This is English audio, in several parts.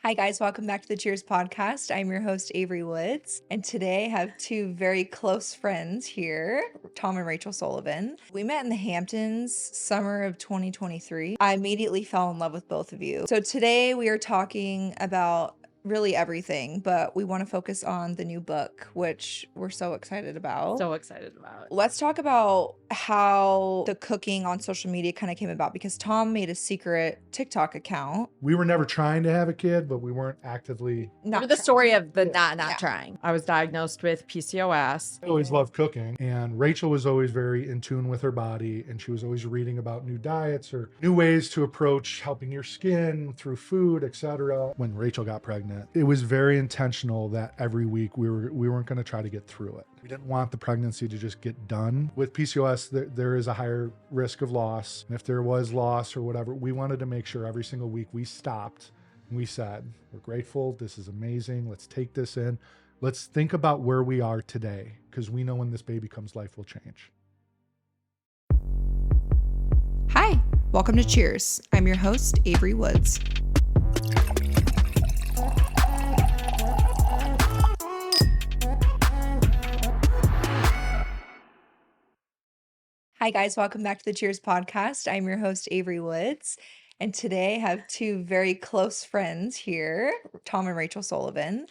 Hi, guys. Welcome back to the Cheers podcast. I'm your host, Avery Woods. And today I have two very close friends here, Tom and Rachael Sullivan. We met in the Hamptons summer of 2023. I immediately fell in love with both of you. So today we are talking about really everything, but we want to focus on the new book, which we're so excited about. Let's talk about how the cooking on social media kind of came about, because Tom made a secret TikTok account. We were never trying to have a kid, but we weren't actively. The story of the not trying. I was diagnosed with PCOS. I always loved cooking, and Rachel was always very in tune with her body, and she was always reading about new diets or new ways to approach helping your skin through food, etc. When Rachel got pregnant, it was very intentional that every week we weren't going to try to get through it. We didn't want the pregnancy to just get done. With PCOS, there is a higher risk of loss. And if there was loss or whatever, we wanted to make sure every single week we stopped and we said, we're grateful, this is amazing, let's take this in. Let's think about where we are today, because we know when this baby comes, life will change. Hi, welcome to Cheers. I'm your host, Avery Woods. Hi, guys. Welcome back to the Cheers podcast. I'm your host, Avery Woods. And today I have two very close friends here, Tom and Rachael Sullivan.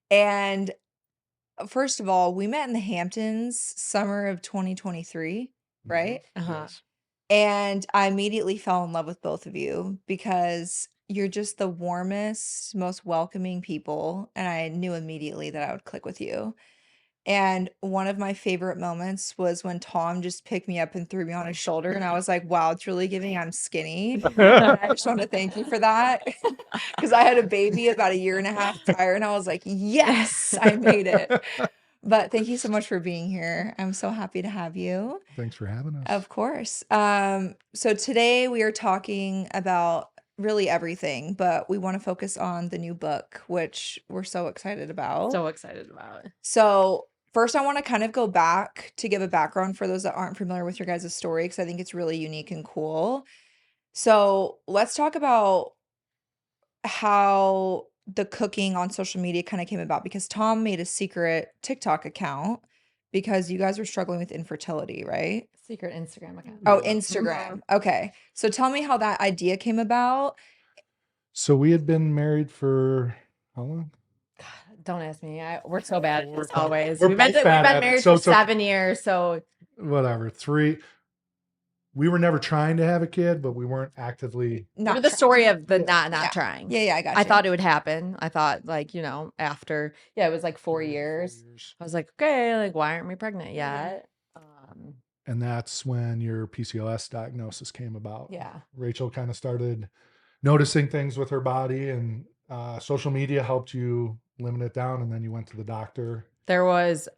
And first of all, we met in the Hamptons summer of 2023, right? Yes. And I immediately fell in love with both of you because you're just the warmest, most welcoming people. And I knew immediately that I would click with you. And one of my favorite moments was when Tom just picked me up and threw me on his shoulder. And I was like, wow, it's really giving I'm skinny. And I just want to thank you for that. Because I had a baby about a year and a half prior. And I was like, yes, I made it. But thank you so much for being here. I'm so happy to have you. Thanks for having us. Of course. So today we are talking about really everything, but we want to focus on the new book, which we're so excited about. So first, I want to kind of go back to give a background for those that aren't familiar with your guys' story, because I think it's really unique and cool. So let's talk about how the cooking on social media kind of came about, because Tom made a secret TikTok account because you guys were struggling with infertility, right? Secret Instagram account. Oh, Instagram. Okay. So tell me how that idea came about. So we had been married for how long? Don't ask me. We're so bad at this always. We're We've been both bad at it. married So- for so- 7 years. So Whatever. We were never trying to have a kid, but we weren't actively. Not the try- story of the Yeah. not trying. Yeah, I got you. I thought it would happen. I thought after, it was like 4 4 years. I was like, okay, like why aren't we pregnant Mhm. yet? And that's when your PCOS diagnosis came about. Yeah. Rachel kind of started noticing things with her body, and social media helped you limit it down. And then you went to the doctor. There was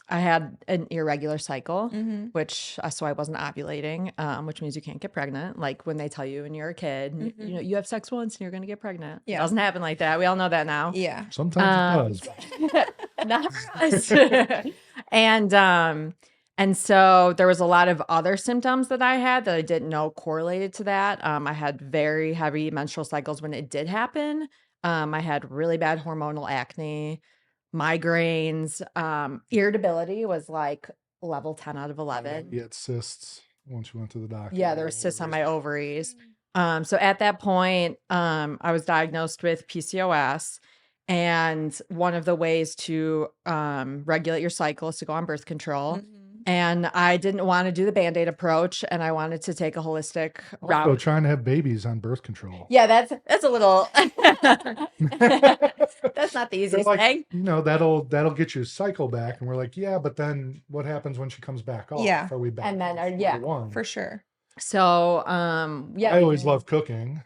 I had an irregular cycle, Mhm. which so I wasn't ovulating, which means you can't get pregnant. Like when they tell you when you're a kid, Mhm. you have sex once and you're going to get pregnant. Yeah. It doesn't happen like that. We all know that now. Yeah. Sometimes it does. Not for us. And so there was a lot of other symptoms that I had that I didn't know correlated to that. I had very heavy menstrual cycles when it did happen. I had really bad hormonal acne, migraines, irritability was like level 10 out of 11. You had cysts once you went to the doctor. Yeah, there were cysts on my ovaries. So at that point, I was diagnosed with PCOS. And one of the ways to regulate your cycle is to go on birth control. Mhm. And I didn't want to do the Band-Aid approach, and I wanted to take a holistic route. Also, trying to have babies on birth control. Yeah, that's a little. That's not the They're easiest like, thing. that'll get your cycle back. And we're like, yeah, but then what happens when she comes back off? Yeah. Are we back? And then, to yeah, square one? For sure. So, yeah. I always loved cooking.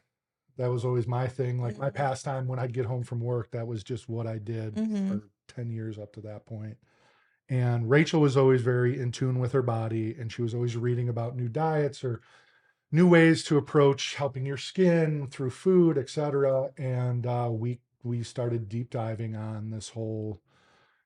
That was always my thing. Like my Mhm. pastime when I'd get home from work, that was just what I did Mhm. for 10 years up to that point. And Rachel was always very in tune with her body, and she was always reading about new diets or new ways to approach helping your skin through food, etc. And we started deep diving on this whole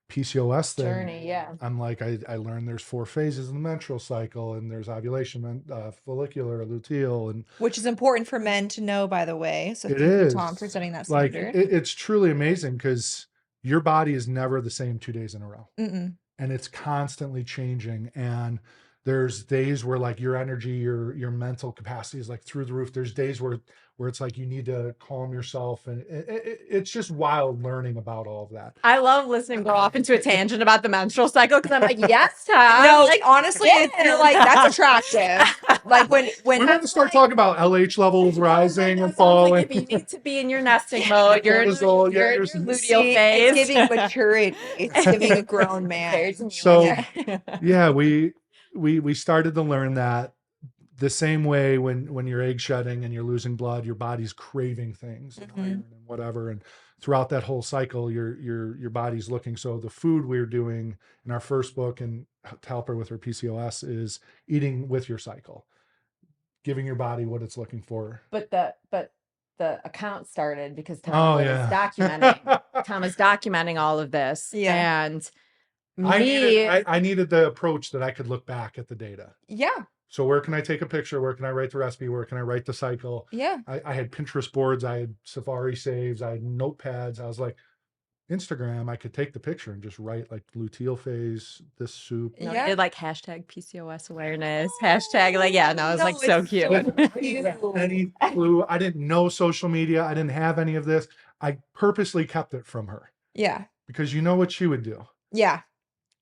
PCOS thing, Journey, yeah. I'm like, I learned there's 4 phases in the menstrual cycle, and there's ovulation, follicular, luteal, and Which is important for men to know, by the way. So it thank you, Tom, for is setting that like standard. it's truly amazing because your body is never the same 2 days in a row, Mm-mm. and it's constantly changing. And there's days where like your energy, your mental capacity is like through the roof. There's days where it's like you need to calm yourself, and it's just wild learning about all of that. I love listening go off into a tangent about the menstrual cycle because I'm like, yes, Tom. No, like, honestly, you're like, that's attractive. Like when We're going to start talking about LH levels rising and falling. Like if you need to be in your nesting mode, you're in Cortisol, your your luteal See, phase. it's giving maturity. It's giving a grown man. So yeah, we started to learn that the same way when you're egg shedding and you're losing blood, your body's craving things, and iron and whatever. And throughout that whole cycle, your body's looking. So the food we're doing in our first book and to help her with her PCOS is eating with your cycle, giving your body what it's looking for. But the account started because Tom Oh was yeah. documenting. Tom is documenting all of this. Yeah. And I needed the approach that I could look back at the data. Yeah. So where can I take a picture? Where can I write the recipe? Where can I write the cycle? Yeah. I had Pinterest boards. I had Safari saves. I had notepads. I was like, Instagram, I could take the picture and just write like luteal phase, this soup. no, Yeah. did like hashtag PCOS awareness, hashtag like, yeah, no, it was like so it's cute. Any clue? I didn't know social media. I didn't have any of this. I purposely kept it from her Yeah. because you know what she would do. Yeah.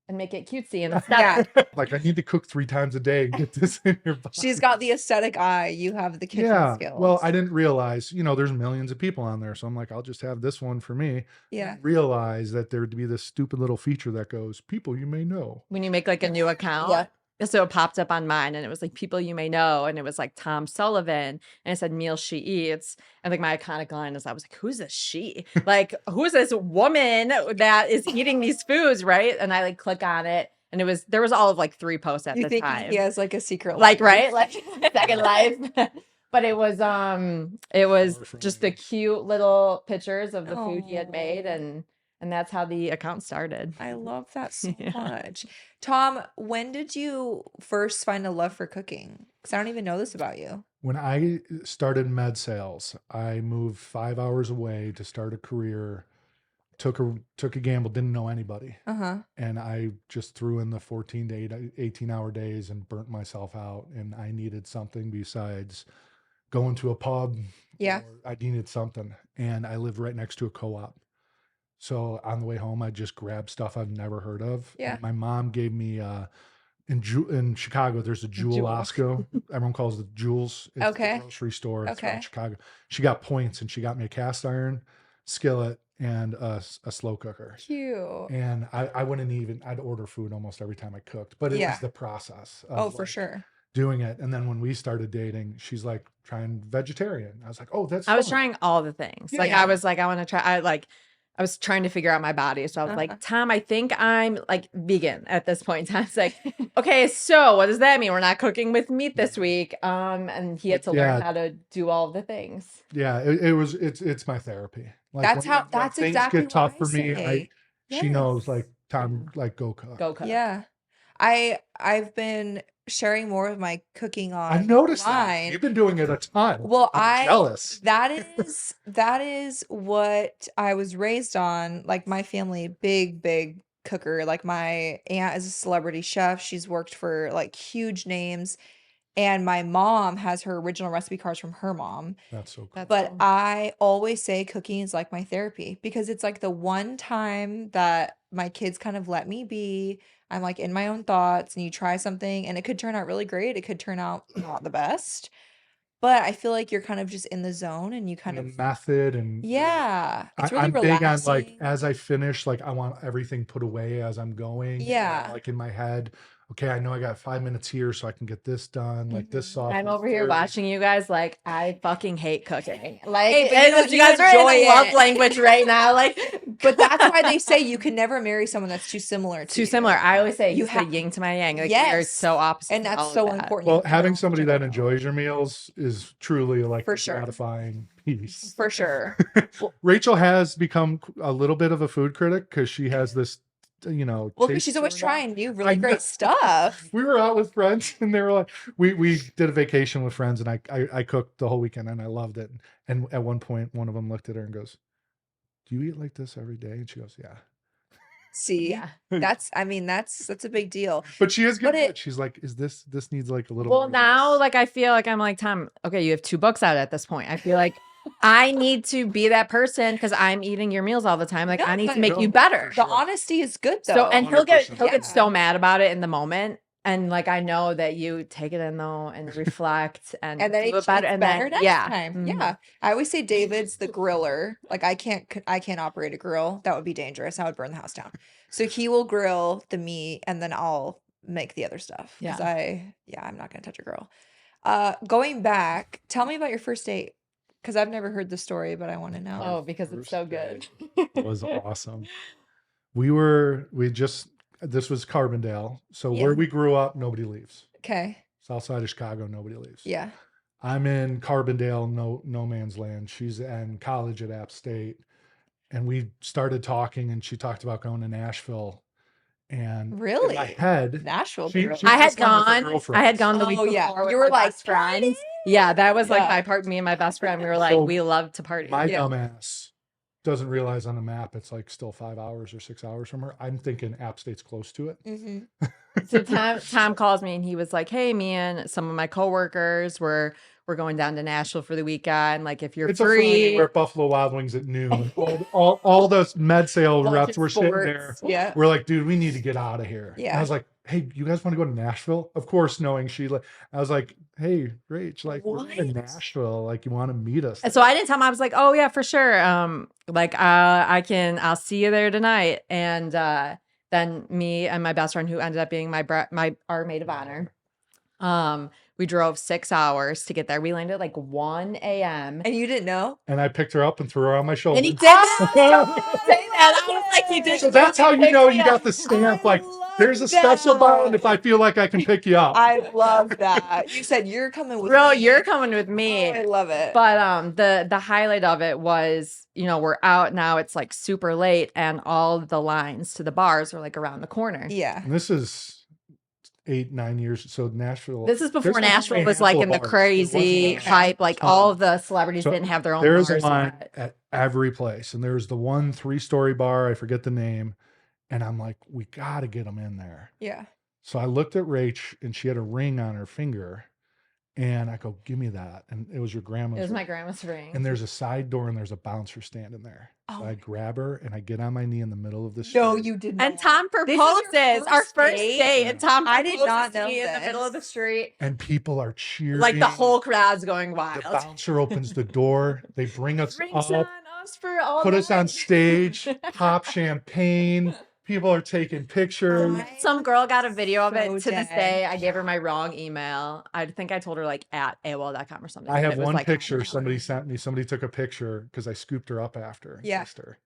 And make it cutesy and Yeah. Like I need to cook 3 times a day and get this in your body. She's got the aesthetic eye. You have the kitchen Yeah. skills. Well, I didn't realize, there's millions of people on there. So I'm like, I'll just have this one for me. Yeah. Realize that there'd be this stupid little feature that goes, people you may know. when you make like a new account. Yeah. So it popped up on mine and it was like people you may know. And it was like Tom Sullivan. And it said meal she eats. And like my iconic line is I was like, who's this she? Like, who's this woman that is eating these foods? Right. And I like click on it. And there was all of like 3 posts at You the think time. he has like a secret Like, life? right? Like second life. But it was just the cute little pictures of the food he had made. And that's how the account started. I love that so Yeah. much. Tom, when did you first find a love for cooking? Because I don't even know this about you. When I started med sales, I moved 5 hours away to start a career, took a gamble, didn't know anybody. Uh-huh. And I just threw in the 14 to 18-hour days and burnt myself out. And I needed something besides going to a pub. Yeah. Or I needed something. And I lived right next to a co-op. So on the way home, I just grabbed stuff I've never heard of. Yeah. And my mom gave me, in Chicago, there's a Jewel Osco. Everyone calls it Jules. It's Okay. the grocery store Okay. throughout Chicago. She got points and she got me a cast iron skillet and a slow cooker. Cute. And I wouldn't even, I'd order food almost every time I cooked, but it Yeah. was the process of Oh, for like sure. doing it. And then when we started dating, she's like trying vegetarian. I was like, oh, that's I was fun. trying all the things. Like Yeah. I was like, I want to try. I was trying to figure out my body. So I was like, Tom, I think I'm like vegan at this point in time. It's like, okay, so what does that mean? We're not cooking with meat this week. And he had to learn how to do all the things. Yeah, it's my therapy. Like That's when that's things exactly get tough what for I me. say. She knows like Tom, like go cook. Go cook. Yeah. I've been sharing more of my cooking on I noticed that. online. You've been doing it a ton. Well, I'm jealous. that is what I was raised on. Like my family, big cooker. Like my aunt is a celebrity chef. She's worked for like huge names. And my mom has her original recipe cards from her mom. That's so cool. That's But cool. I always say cooking is like my therapy because it's like the one time that my kids kind of let me be. I'm like in my own thoughts and you try something and it could turn out really great. It could turn out not the best. But I feel like you're kind of just in the zone and you kind And of the method and yeah, it's really I'm big on like relaxing. as I finish, like I want everything put away as I'm going. and Yeah. like in my head, okay, I know I got 5 minutes here, so I can get this done. Like this sauce. I'm is over here 30. watching you guys like I fucking hate cooking. Like Hey, but and you you guys are in enjoy a love it. language right now. Like But that's why they say you can never marry someone that's too similar to too you. similar. I always say You you have have- yin to my yang. Like we are Yes. so opposite. And to all that's of so that. important. Well, You having know, somebody to that know. enjoys your meals is truly like For a sure. gratifying piece. For sure. Rachel has become a little bit of a food critic because she has this Well, because taste she's always or not. trying new, I really know. great stuff. We were out with friends and they were like, we did a vacation with friends and I cooked the whole weekend and I loved it. And at one point, one of them looked at her and goes, "Do you eat like this every day?" And she goes, "Yeah." See, Yeah. that's a big deal. But she is But good. it She's like, this needs like a little Well, more of now, this." like, I feel like I'm like, Tom, okay, you have 2 books out at this point. I feel like I need to be that person because I'm eating your meals all the time. Like, No, I need to but make you No, better. for the sure. honesty is good So, though. and he'll get 100%. so Yeah. mad about it in the moment, and like I know that you take it in though and reflect and And then do it better, it's and better then next yeah, time. mhm. Yeah. I always say David's the griller. Like I can't operate a grill. That would be dangerous. I would burn the house down. So he will grill the meat and then I'll make the other stuff because Yeah. I'm not gonna touch a grill. Going back, tell me about your first date because I've never heard the story, but I want to know. Oh, because it's First so day good. was awesome. This was Carbondale. So Yeah. where we grew up, nobody leaves. Okay. South side of Chicago, nobody leaves. Yeah. I'm in Carbondale, no man's land. She's in college at App State. And we started talking and she talked about going to Nashville. And in my Really? head, Nashville she girl. I just had went with her gone girlfriends. the week Oh yeah. before with You were my like best friends. Yeah, that was like Yeah. my part. Me and my best friend, we were like, So we love to party. my Yeah. dumbass doesn't realize on the map it's like still 5 hours or 6 hours from her. I'm thinking App State's close to it. hmm So Tom calls me and he was like, "Hey, me and some of my coworkers we're going down to Nashville for the weekend. Like, if you're It's a Friday. free." We're at Buffalo Wild Wings at noon. All those med sale Bunch reps of were sitting there. sports. Yeah. We're like, dude, we need to get out of here. And I Yeah. was like, hey, you guys want to go to Nashville? Of course, knowing I was like, hey, Rach, like we're in What? Nashville. Like, you want to meet us? And so I didn't tell him. I was like, "Oh yeah, for sure. Like I'll see you there tonight." And then me and my best friend, who ended up being our maid of honor, we drove 6 hours to get there. We landed at like 1 a.m. And you didn't know? And I picked her up and threw her on my shoulder. And he did not say that. I was like, he did. So that's how you know you got the I stamp. Like, love there's a special bond if I feel like I can pick you up. I love that. You said you're coming with Bro, me. you're coming with Oh, me. I love it. But the highlight of it was, we're out now. It's like super late, and all the lines to the bars are like around the corner. Yeah. And this is 8-9 years. So Nashville. This is before there's only Nashville a was like handful in of the bars. crazy There wasn't hype. Like ton. all of the celebrities So didn't have their own There's bars a line yet. at every place, and there's the one 3-story bar. I forget the name, and I'm like, we got to get them in there. Yeah. So I looked at Rach, and she had a ring on her finger, and I go, give me that. And it was your grandma's. It was ring. my grandma's ring. And there's a side door, and there's a bouncer standing there. So Oh I my grab her, and I get on my knee in the middle of the No, street. you did And not. Tom This is your proposes our first date? date, and Tom I did proposes not to know me in the middle of the this. street. And people are cheering. Like the whole crowd's going The wild. bouncer opens the door. They bring us Drinks up, on us for all put us on night. stage, pop champagne. People are taking pictures. Some girl got a video of it. So To this dead. day, I gave her my wrong email. I think I told her like at AOL.com or something. I and have it was one like picture $100. somebody sent me. Somebody took a picture because I scooped her up after and Yeah. kissed her.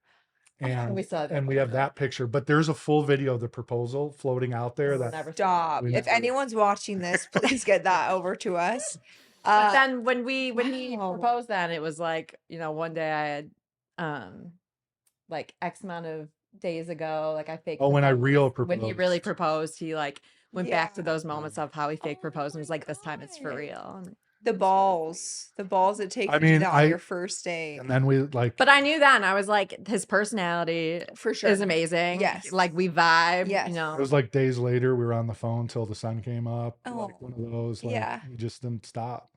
And We saw that and we have photo. that picture, but there's a full video of the proposal floating out there. We'll That never see it. Stop. We If never- anyone's watching this, please get that over to us. But then when he wow. proposed, then it was like, one day I had like X amount of days ago, like I fake Oh, when I proposed. real When he really proposed. proposed, he like went back to Yeah. those moments of how he fake Oh proposed and was my like, this time it's for God. real. And The it was really balls. The balls it takes I to do mean, that on your first date. And then we like. But I knew then, I was like, his personality For sure. is amazing. Yes. Like we vibe, Yes. It was like days later. We were on the phone till the sun came up. Oh, Like one of those. Like, yeah. we just didn't stop.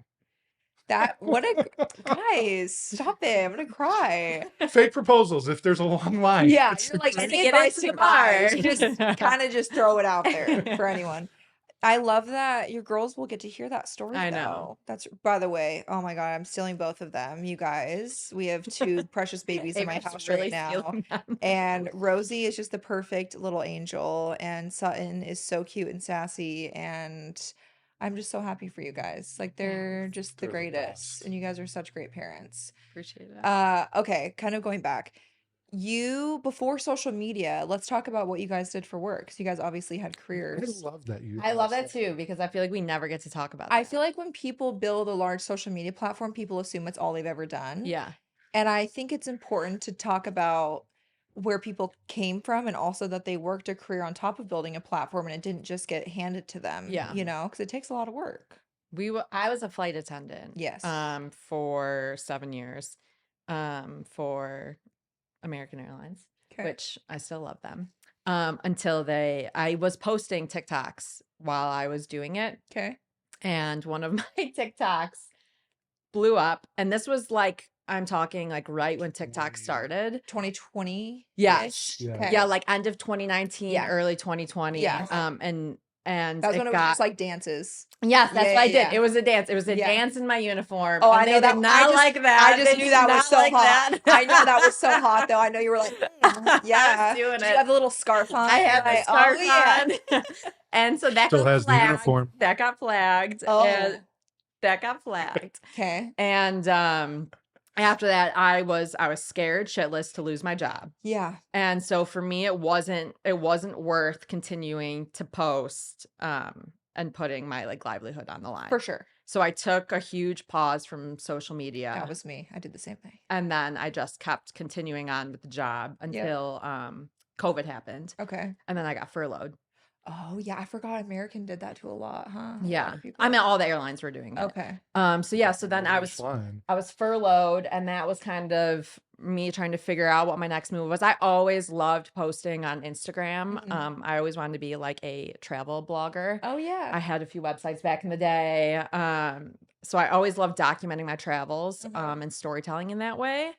What a guys, stop it. I'm gonna cry. Fake proposals. If there's a long line. Yeah, it's you're like Just to any get advice into to the bar. guys, just kind of just throw it out there for anyone. I love that your girls will get to hear that story. I know. Though. That's by the way. Oh my god, I'm stealing both of them. You guys, we have two precious babies in my Ava's house really right now. stealing them. And Rosie is just the perfect little angel, and Sutton is so cute and sassy, and I'm just so happy for you guys. Like they're just the They're the greatest, best. and you guys are such great parents. Appreciate it. Okay, kind of going back. You before social media, let's talk about what you guys did for work. 'Cause you guys obviously had I careers. love that you. I love that too, because I feel like we never get to talk about I that. feel like when people build a large social media platform, people assume it's all they've ever done. Yeah. And I think it's important to talk about where people came from and also that they worked a career on top of building a platform and it didn't just get handed to them, Yeah. because it takes a lot of work. I was a flight attendant Yes. for 7 years for American Airlines, Okay. which I still love them. Until I was posting TikToks while I was doing it, Okay. and one of my TikToks blew up, and this was like, I'm talking like right when TikTok started. 2020-ish? Yes. Yeah. Okay. Yeah, like end of 2019, Yeah. early 2020. Yeah. And That was it when it was just like dances. yes, that's Yeah, what I yeah, did. yeah. It was a dance. It was a Yeah. dance in my uniform. Oh, and I they know that. did not like that. I just They knew did that was not so like hot. that. I know that was so hot, though. I know you were like, yeah. doing Did you it. have the little scarf on? I had the Like, scarf oh, yeah. on. And so that Still got has the flagged. uniform. That got flagged. Oh. And that got flagged. Okay. And after that, I was scared shitless to lose my job. Yeah. And so for me, it wasn't worth continuing to post and putting my like livelihood on the line. For sure. So I took a huge pause from social media. That was me. I did the same thing. And then I just kept continuing on with the job until COVID happened. Okay. And then I got furloughed. Oh, yeah. I forgot American did that to a lot, huh? A lot Yeah. of people. I mean, all the airlines were doing it. Okay. So yeah, so then I was flying. furloughed, and that was kind of me trying to figure out what my next move was. I always loved posting on Instagram. Mhm. I always wanted to be like a travel blogger. Oh, yeah. I had a few websites back in the day. So I always loved documenting my travels Mhm. and storytelling in that way.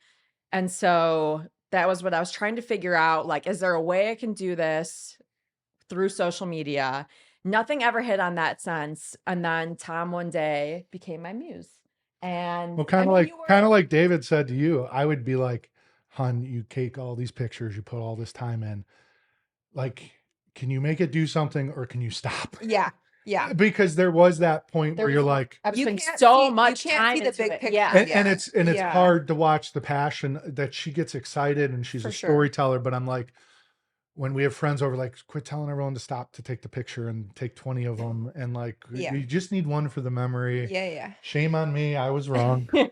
And so that was what I was trying to figure out. Like, is there a way I can do this through social media? Nothing ever hit on that sense. And then Tom one day became my muse. And Well, I mean, you kind were- of like David said to you, I would be like, "Hun, you take all these pictures, you put all this time in. Like, can you make it do something, or can you stop?" Yeah. Yeah. Because there was that point There where you're was- like, I was You putting can't so see- much you can't time see the into big it. picture. Yeah. and it's Yeah. hard to watch the passion that she gets excited, and she's For a sure. storyteller. But I'm like, when we have friends over, like, quit telling everyone to stop to take the picture and take 20 of them, and like, Yeah. you just need one for the memory. Yeah. Yeah. Shame on me, I was wrong. Well,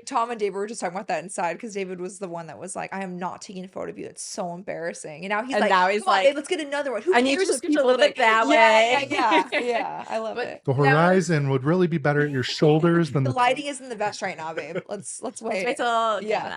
Tom and David were just talking about that inside because David was the one that was like, "I am not taking a photo of you. It's so embarrassing." And now he's And like, now he's "Come on, like, babe, let's get another one." Who I need cares you if to scoot a people little bit think- that Yeah, way. yeah, yeah. I love But- it. The horizon would really be better at your shoulders than The the lighting isn't the best right now, babe. Let's Let's wait. wait till Yeah. an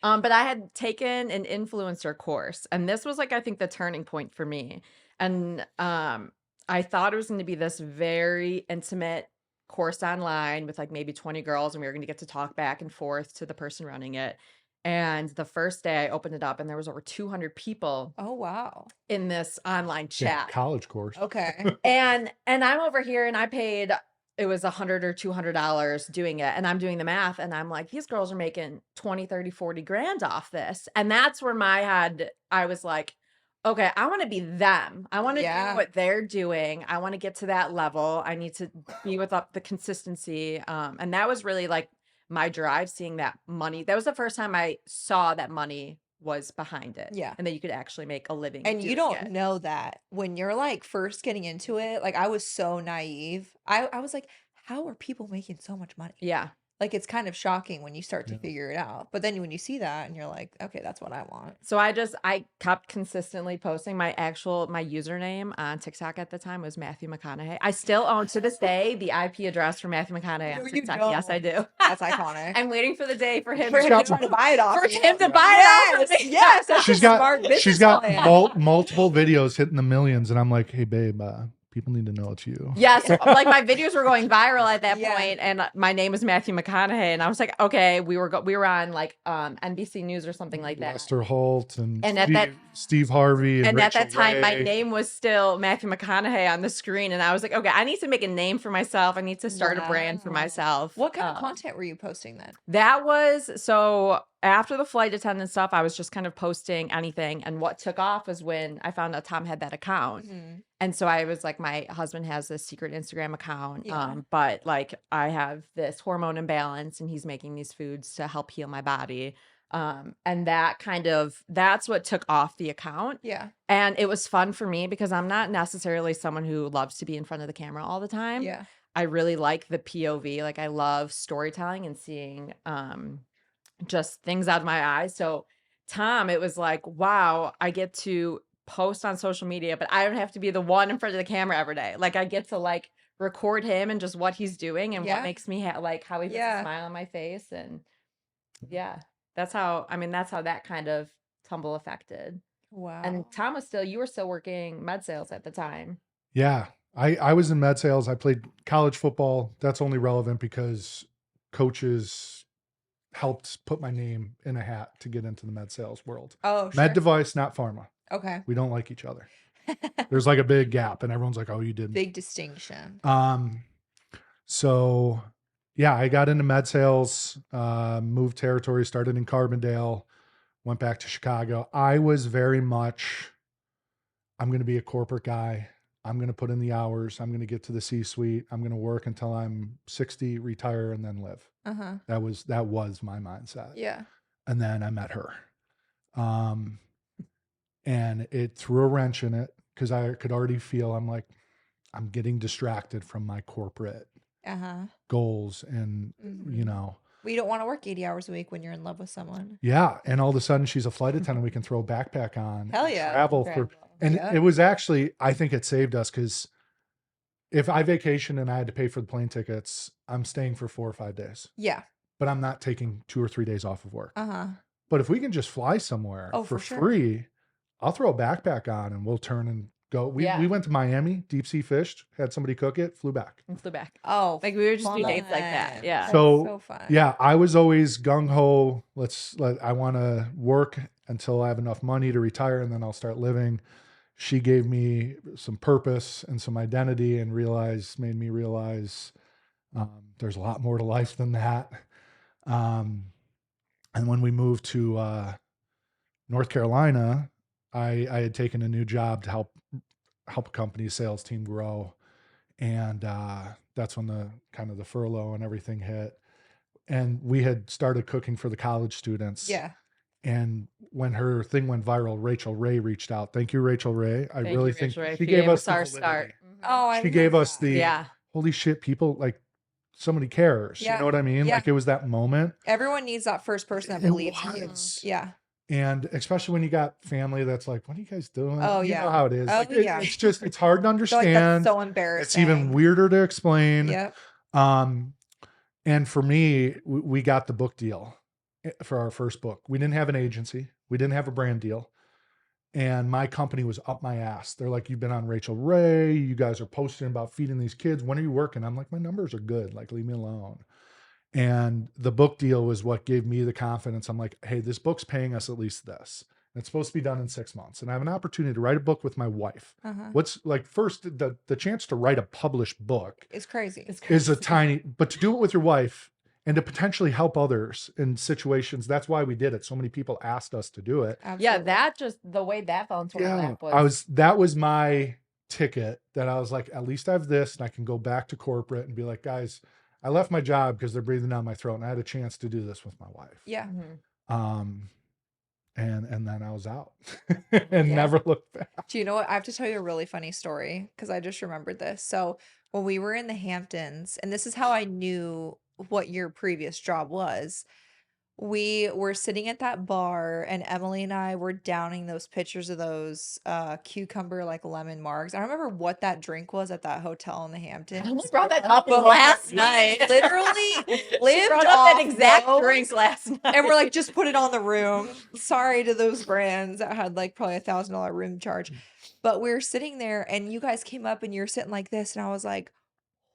hour. But I had taken an influencer course, and this was like, I think, the turning point for me. And I thought it was going to be this very intimate course online with like maybe 20 girls, and we were going to get to talk back and forth to the person running it. And the first day I opened it up, and there was over 200 people Oh wow. in this online Yeah, chat. college course. Okay. And I'm over here, and I paid, it was $100 or $200 doing it. And I'm doing the math, and I'm like, these girls are making 20, 30, 40 grand off this. And that's where I was like, okay, I want to be them. I want to Yeah. do what they're doing. I want to get to that level. I need to be with up the consistency. And that was really like my drive, seeing that money. That was the first time I saw that money was behind it. Yeah. And that you could actually make a living. And you doing don't it. know that when you're like first getting into it. Like I was so naive. I was like, how are people making so much money? Yeah. Like it's kind of shocking when you start to Yeah. figure it out. But then when you see that and you're like, okay, that's what I want. So I kept consistently posting. My username on TikTok at the time was Matthew McConaughey. I still own to this day the IP address for Matthew McConaughey No, on you TikTok. Yes, I do. That's iconic. I'm waiting for the day for him For him got to buy it off. for you. him to buy it off of me. Yes, that's She's a got smart business she's got plan. multiple videos hitting the millions, and I'm like, hey babe, people need to know it's you. Yes, like my videos were going viral at that Yeah. point, and my name is Matthew McConaughey, and I was like, okay, we were on like NBC News or something like that. Lester Holt and at Steve Harvey And at Rachel that time, my Ray. name was still Matthew McConaughey on the screen, and I was like, okay, I need to make a name for myself. I need to start a brand for Wow. myself. What kind of content were you posting then? That was so after the flight attendant stuff, I was just kind of posting anything. And what took off was when I found out Tom had that account. Mhm. And so I was like, my husband has this secret Instagram account. Yeah. But like I have this hormone imbalance, and he's making these foods to help heal my body. And that's what took off the account. Yeah. And it was fun for me because I'm not necessarily someone who loves to be in front of the camera all the time. Yeah. I really like the POV. Like I love storytelling and seeing just things out of my eyes. So Tom, it was like, wow, I get to post on social media, but I don't have to be the one in front of the camera every day. Like I get to like record him and just what he's doing and what Yeah. makes me like how he puts a Yeah. smile on my face. And yeah, that's how, I mean, that's how that kind of tumble affected. Wow. And Tom was still, you were still working med sales at the time. Yeah. I was in med sales. I played college football. That's only relevant because coaches helped put my name in a hat to get into the med sales world. Oh, Med sure. device, not pharma. Okay. We don't like each other. There's like a big gap, and everyone's like, "Oh, you did." Big distinction. So yeah, I got into med sales, moved territory, started in Carbondale, went back to Chicago. I was very much, I'm going to be a corporate guy. I'm going to put in the hours. I'm going to get to the C-suite. I'm going to work until I'm 60, retire, and then live. Uh-huh. That was my mindset. Yeah. And then I met her. And it threw a wrench in it because I could already feel I'm getting distracted from my corporate Uh-huh. goals and, you know. We don't want to work 80 hours a week when you're in love with someone. Yeah. And all of a sudden she's a flight attendant. We can throw a backpack on. Hell and yeah. Travel for, and Yeah. it was actually, I think it saved us because if I vacation and I had to pay for the plane tickets, I'm staying for 4 or 5 days, Yeah. but I'm not taking 2 or 3 days off of work. Uh-huh. But if we can just fly somewhere Oh, for for sure. free, I'll throw a backpack on and we'll turn and go. We went to Miami, deep sea fished, had somebody cook it, flew back. And flew back. Oh, Like we would just do fun. dates like that. Yeah. That's So, so fun. yeah, I was always gung ho. I want to work until I have enough money to retire and then I'll start living. She gave me some purpose and some identity and made me realize there's a lot more to life than that. And when we moved to North Carolina, I had taken a new job to help a company's sales team grow. And that's when the furlough and everything hit. And we had started cooking for the college students. Yeah. And when her thing went viral, Rachel Ray reached out. Thank you, Rachel Ray. I Thank really you, think Rachel Ray. she She gave us the our validity. start. Oh, I She gave love us that. the holy shit, people, like somebody cares. Yeah. You know what I mean? Yeah. Like it was that moment. Everyone needs that first person that It believes in you. was. Yeah. And especially when you got family that's like, what are you guys doing? Oh, You yeah. know how it is. Oh, Like, yeah. it's hard to I feel like that's understand. so embarrassing. It's even weirder to explain. Yep. And for me, we got the book deal for our first book. We didn't have an agency. We didn't have a brand deal. And my company was up my ass. They're like, you've been on Rachel Ray. You guys are posting about feeding these kids. When are you working? I'm like, my numbers are good. Like, leave me alone. And the book deal was what gave me the confidence. I'm like, hey, this book's paying us at least this. And it's supposed to be done in 6 months. And I have an opportunity to write a book with my wife. Uh-huh. What's like first, the chance to write a published book It's crazy. is a tiny, but to do it with your wife and to potentially help others in situations. That's why we did it. So many people asked us to do it. Absolutely. Yeah, that just the way that fell into our lap was. That was my ticket that I was like, at least I have this and I can go back to corporate and be like, guys, I left my job because they're breathing down my throat and I had a chance to do this with my wife. Yeah. And then I was out and never looked back. Do you know what? I have to tell you a really funny story because I just remembered this. So when we were in the Hamptons, and this is how I knew what your previous job was. We were sitting at that bar and Emily and I were downing those pictures of those cucumber like lemon margs. I don't remember what that drink was at that hotel in the Hamptons. I almost brought that up last night. Literally lived brought up that off exact those, drink last night. and we're like, just put it on the room. Sorry to those brands that had like probably $1,000 room charge. But we were sitting there and you guys came up and you're sitting like this and I was like,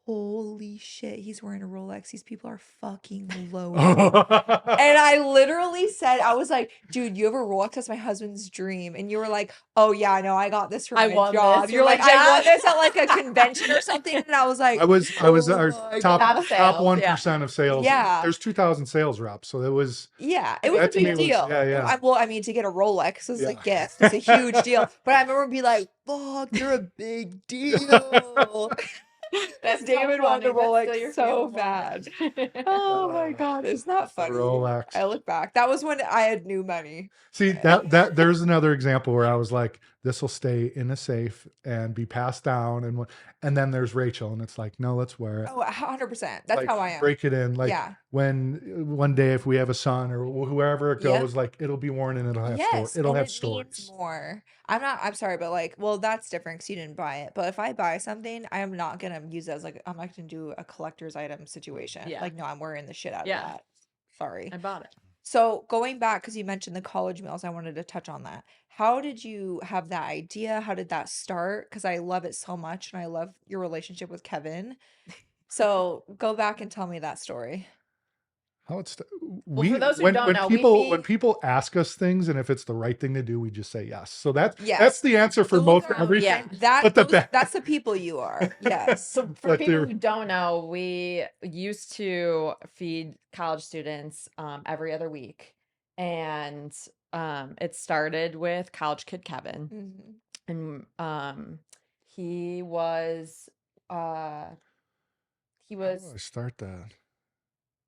holy shit, he's wearing a Rolex. These people are fucking loaded. And I literally said, I was like, dude, you have a Rolex? That's my husband's dream. And you were like, oh yeah, I know. I got this from I my won job. this You're for my like, I won job." this at like a convention or something. And I was like, I was our my top God. sales, 1% of sales. Yeah. There's 2,000 sales reps. So it was, yeah, it was a that to me big was- deal. yeah. Well, I mean, to get a Rolex is a Yeah. gift. It's a huge deal. But I remember being like, fuck, you're a big deal. That's David so wanted a funny. That's still Rolex your so favorite bad. moment. Oh my God, it's not funny. Rolex. I look back. That was when I had new money. See that there's another example where I was like, this will stay in a safe and be passed down. And then there's Rachael, and it's like, no, let's wear it. Oh, 100%. That's Like how I am. break it in. Like Yeah. when one day if we have a son or whoever it Yep. goes, like it'll be worn and it'll have Yes, it'll and have it means stories. more. I'm sorry, but like, well, that's different because you didn't buy it. But if I buy something, I am not gonna use it as like I'm not gonna do a collector's item situation. Yeah. Like, no, I'm wearing the shit out of Yeah. that. Sorry. I bought it. So going back, because you mentioned the college meals, I wanted to touch on that. How did you have that idea? How did that start? Because I love it so much, and I love your relationship with Kevin. So go back and tell me that story. How it's Well, for those who when don't know, when people ask us things and if it's the right thing to do, we just say yes. So that's Yes. the answer for most everything. Yeah. But That's the people you are. Yes. So for But people they're- who don't know, we used to feed college students every other week. And it started with college kid Kevin. Mhm. And he was How do I start that?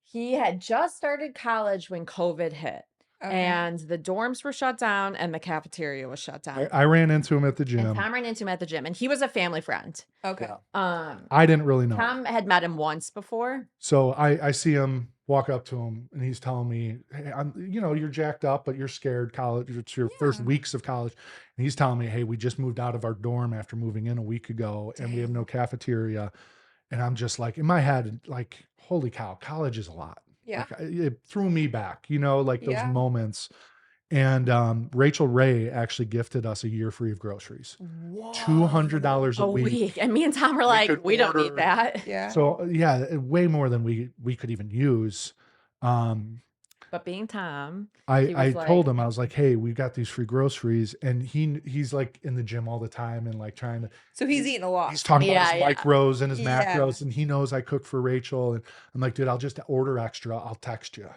he had just started college when COVID hit. Okay. And the dorms were shut down and the cafeteria was shut down. I ran into him at the And gym. Tom ran into him at the gym, and he was a family friend. Okay. Yeah. I didn't really know. Tom had met him once before. So I see him walk up to him and he's telling me, hey, you're jacked up, but you're scared. College, it's your first weeks of college. And he's telling me, hey, we just moved out of our dorm after moving in a week ago and we have no cafeteria. And I'm just like, in my head, like, holy cow, college is a lot. Yeah. Like, it threw me back, like those Yeah. moments. And Rachael Ray actually gifted us a year free of groceries. Whoa. $200 a week. And me and Tom were like, we don't need that. Yeah. So yeah, way more than we could even use. But being Tom, I told him, I was like, hey, we've got these free groceries, and he's like in the gym all the time and like trying to. So he's eating a lot. He's talking about his Yeah. micros and his Yeah. macros, and he knows I cook for Rachael, and I'm like, dude, I'll just order extra. I'll text you.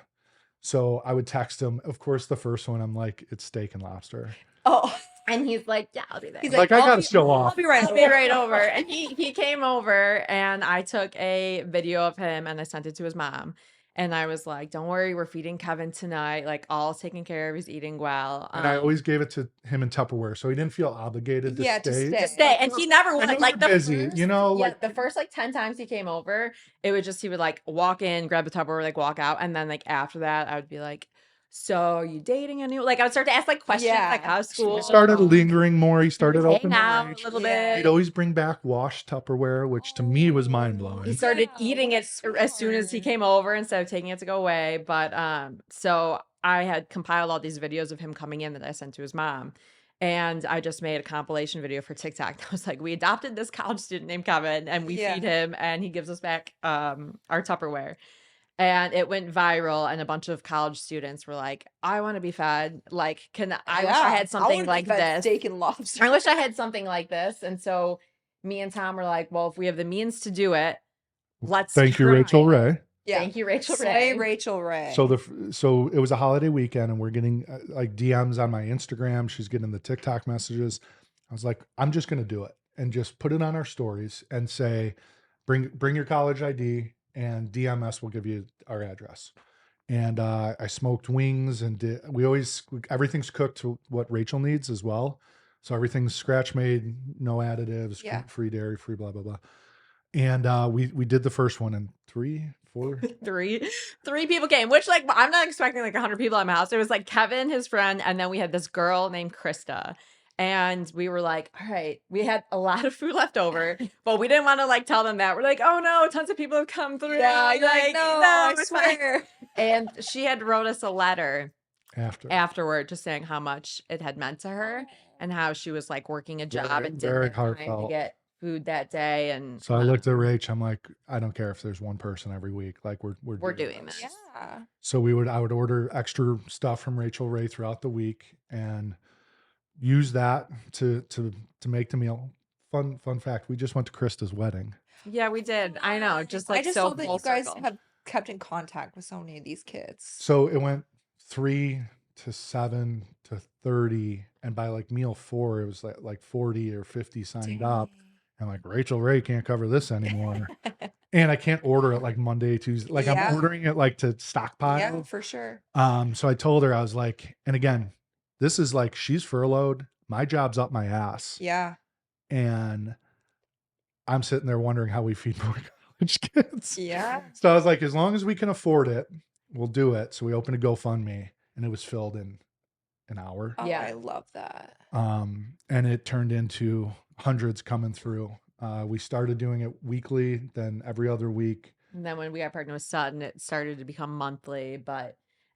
So I would text him. Of course, the first one, I'm like, it's steak and lobster. Oh. And he's like, yeah, I'll be there. He's Like, I gotta show off. I'll be right I'll be right over. And he came over, and I took a video of him and I sent it to his mom. And I was like, don't worry, we're feeding Kevin tonight. Like, all taken care of. He's eating well. And I always gave it to him in Tupperware, so he didn't feel obligated to Yeah, to stay. stay. stay. And he never I would. know Like you're the busy, first, like the first like 10 times he came over, it would just, he would like walk in, grab the Tupperware, like walk out. And then like after that, I would be like, so are you dating anyone? Like I would start to ask like questions, Yeah. like how's school? He started lingering more. He started hang opening. out Rach. a little Yeah. He'd bit. always bring back washed Tupperware, which to me was mind blowing. He started Yeah, eating what it a as soon as he sweetheart. came over instead of taking it to go away. But so I had compiled all these videos of him coming in that I sent to his mom. And I just made a compilation video for TikTok. I was like, we adopted this college student named Kevin, and we Yeah. feed him, and he gives us back our Tupperware. And it went viral, and a bunch of college students were like, I want to be fed. Like, I wish I Yeah. had something wanna be like fed this. Steak and lobster. I wish I had something like this. And so me and Tom were like, well, if we have the means to do it, let's Thank you, try Rachael it. Ray. Yeah. Thank you, Rachael Slay Ray. Rachael Ray. So it was a holiday weekend, and we're getting like DMs on my Instagram. She's getting the TikTok messages. I was like, I'm just gonna do it and just put it on our stories and say, bring your college ID and DM us. We'll give you our address. And I smoked wings, and everything's cooked to what Rachael needs as well. So everything's scratch made, no additives, Yeah. free dairy, free blah blah blah. And we did the first one, and 3, 4. Three people came, which like I'm not expecting like 100 people at my house. It was like Kevin, his friend, and then we had this girl named Krista. And we were like, all right, we had a lot of food left over, but we didn't want to like tell them that. We're like, oh no, tons of people have come through. Yeah, you're like, no, I it's fine." swear. And she had wrote us a letter Afterward, just saying how much it had meant to her and how she was like working a job Very- and very didn't have time to heartfelt. get food that day. And So I looked at Rach. I'm like, I don't care if there's one person every week. Like we're doing this. Yeah. So I would order extra stuff from Rachael Ray throughout the week and use that to make the meal. Fun fact: we just went to Krista's wedding. Yeah, we did. I know. Just like I just so love that full you guys circle. have kept in contact with so many of these kids. So it went 3 to 7 to 30, and by like meal 4, it was like 40 or 50 signed up. And like Rachael Ray can't cover this anymore. And I can't order it like Monday, Tuesday. Like Yeah. I'm ordering it like to stockpile. Yeah, for sure. So I told her, I was like, and again, this is like she's furloughed. My job's up my ass. Yeah. And I'm sitting there wondering how we feed more college kids. Yeah. So I was like, as long as we can afford it, we'll do it. So we opened a GoFundMe and it was filled in an hour. Oh, Yeah. I love that. And it turned into hundreds coming through. We started doing it weekly, then every other week. And then when we got pregnant with Sutton, it started to become monthly,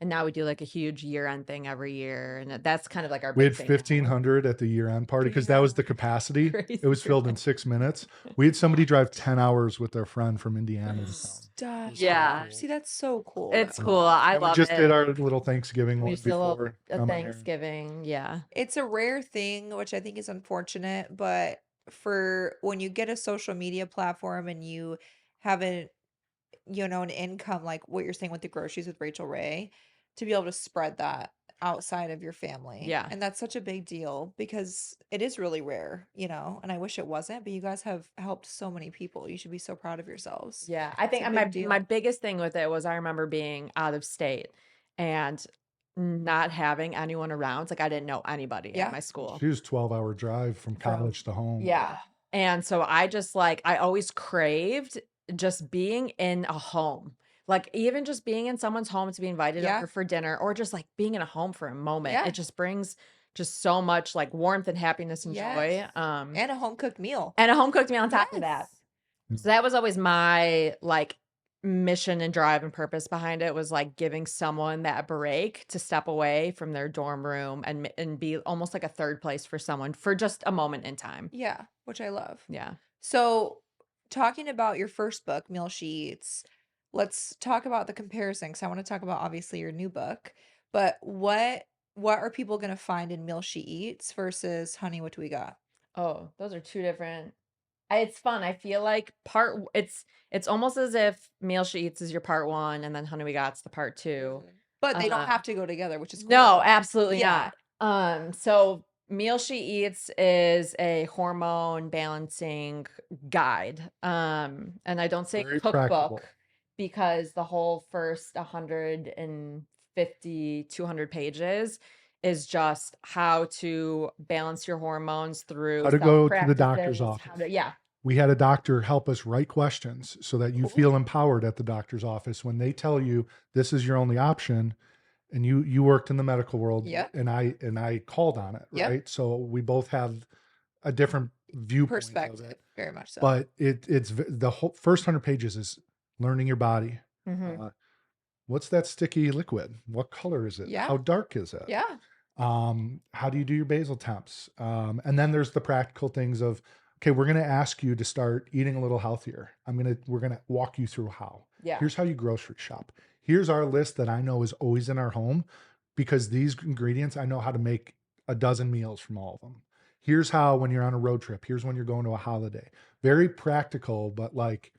and now we do like a huge year-end thing every year. And that's kind of like our We had big thing now. 1,500 at the year-end party because that was the capacity. Crazy. It was filled in 6 minutes. We had somebody drive 10 hours with their friend from Indiana to town. Stop. Yeah. See, that's so cool. It's though. cool. I And we love just it. did our little Thanksgiving We one just did a little before. a coming here. Thanksgiving. Yeah. It's a rare thing, which I think is unfortunate, but for when you get a social media platform and you have an income like what you're saying with the groceries with Rachel Ray, to be able to spread that outside of your family. Yeah. And that's such a big deal because it is really rare, and I wish it wasn't, but you guys have helped so many people. You should be so proud of yourselves. Yeah. I think a my big deal. my biggest thing with it was I remember being out of state and not having anyone around. Like I didn't know anybody Yeah. at my school. She was 12-hour drive from college to home. Yeah. And so I just I always craved just being in a home. Like even just being in someone's home to be invited Yeah. over for dinner or just like being in a home for a moment. Yeah. It just brings just so much like warmth and happiness and joy. Yes. And a home cooked meal. And a home cooked meal on top of that. Yes. So that was always my like mission and drive and purpose behind it, was like giving someone that break to step away from their dorm room and be almost like a third place for someone for just a moment in time. Yeah, which I love. Yeah. So, talking about your first book, Meal Sheets, let's talk about the comparison because I want to talk about obviously your new book. But what are people going to find in Meal She Eats versus Honey, What Do We Got? Oh, those are two different. It's fun. I feel like it's almost as if Meal She Eats is your part one, and then Honey We Got's the part two. But they don't have to go together, which is cool. No, absolutely Yeah. not. So Meal She Eats is a hormone balancing guide. And I don't say Very cookbook practical. because the whole first 150, 200 pages is just how to balance your hormones through How to go to the self-practices, doctor's how office. yeah. We had a doctor help us write questions so that you feel empowered at the doctor's office when they tell you this is your only option. And you worked in the medical world, Yep. and I called on it, Yep. right? So we both have a different viewpoint of Perspective, it. very much so. But the whole first 100 pages is learning your body. Mhm. What's that sticky liquid? What color is it? Yeah. How dark is it? Yeah. How do you do your basal temps? And then there's the practical things of, okay, we're going to ask you to start eating a little healthier. We're going to walk you through how. Yeah. Here's how you grocery shop. Here's our list that I know is always in our home because these ingredients, I know how to make a dozen meals from all of them. Here's how, when you're on a road trip, here's when you're going to a holiday. Very practical, but like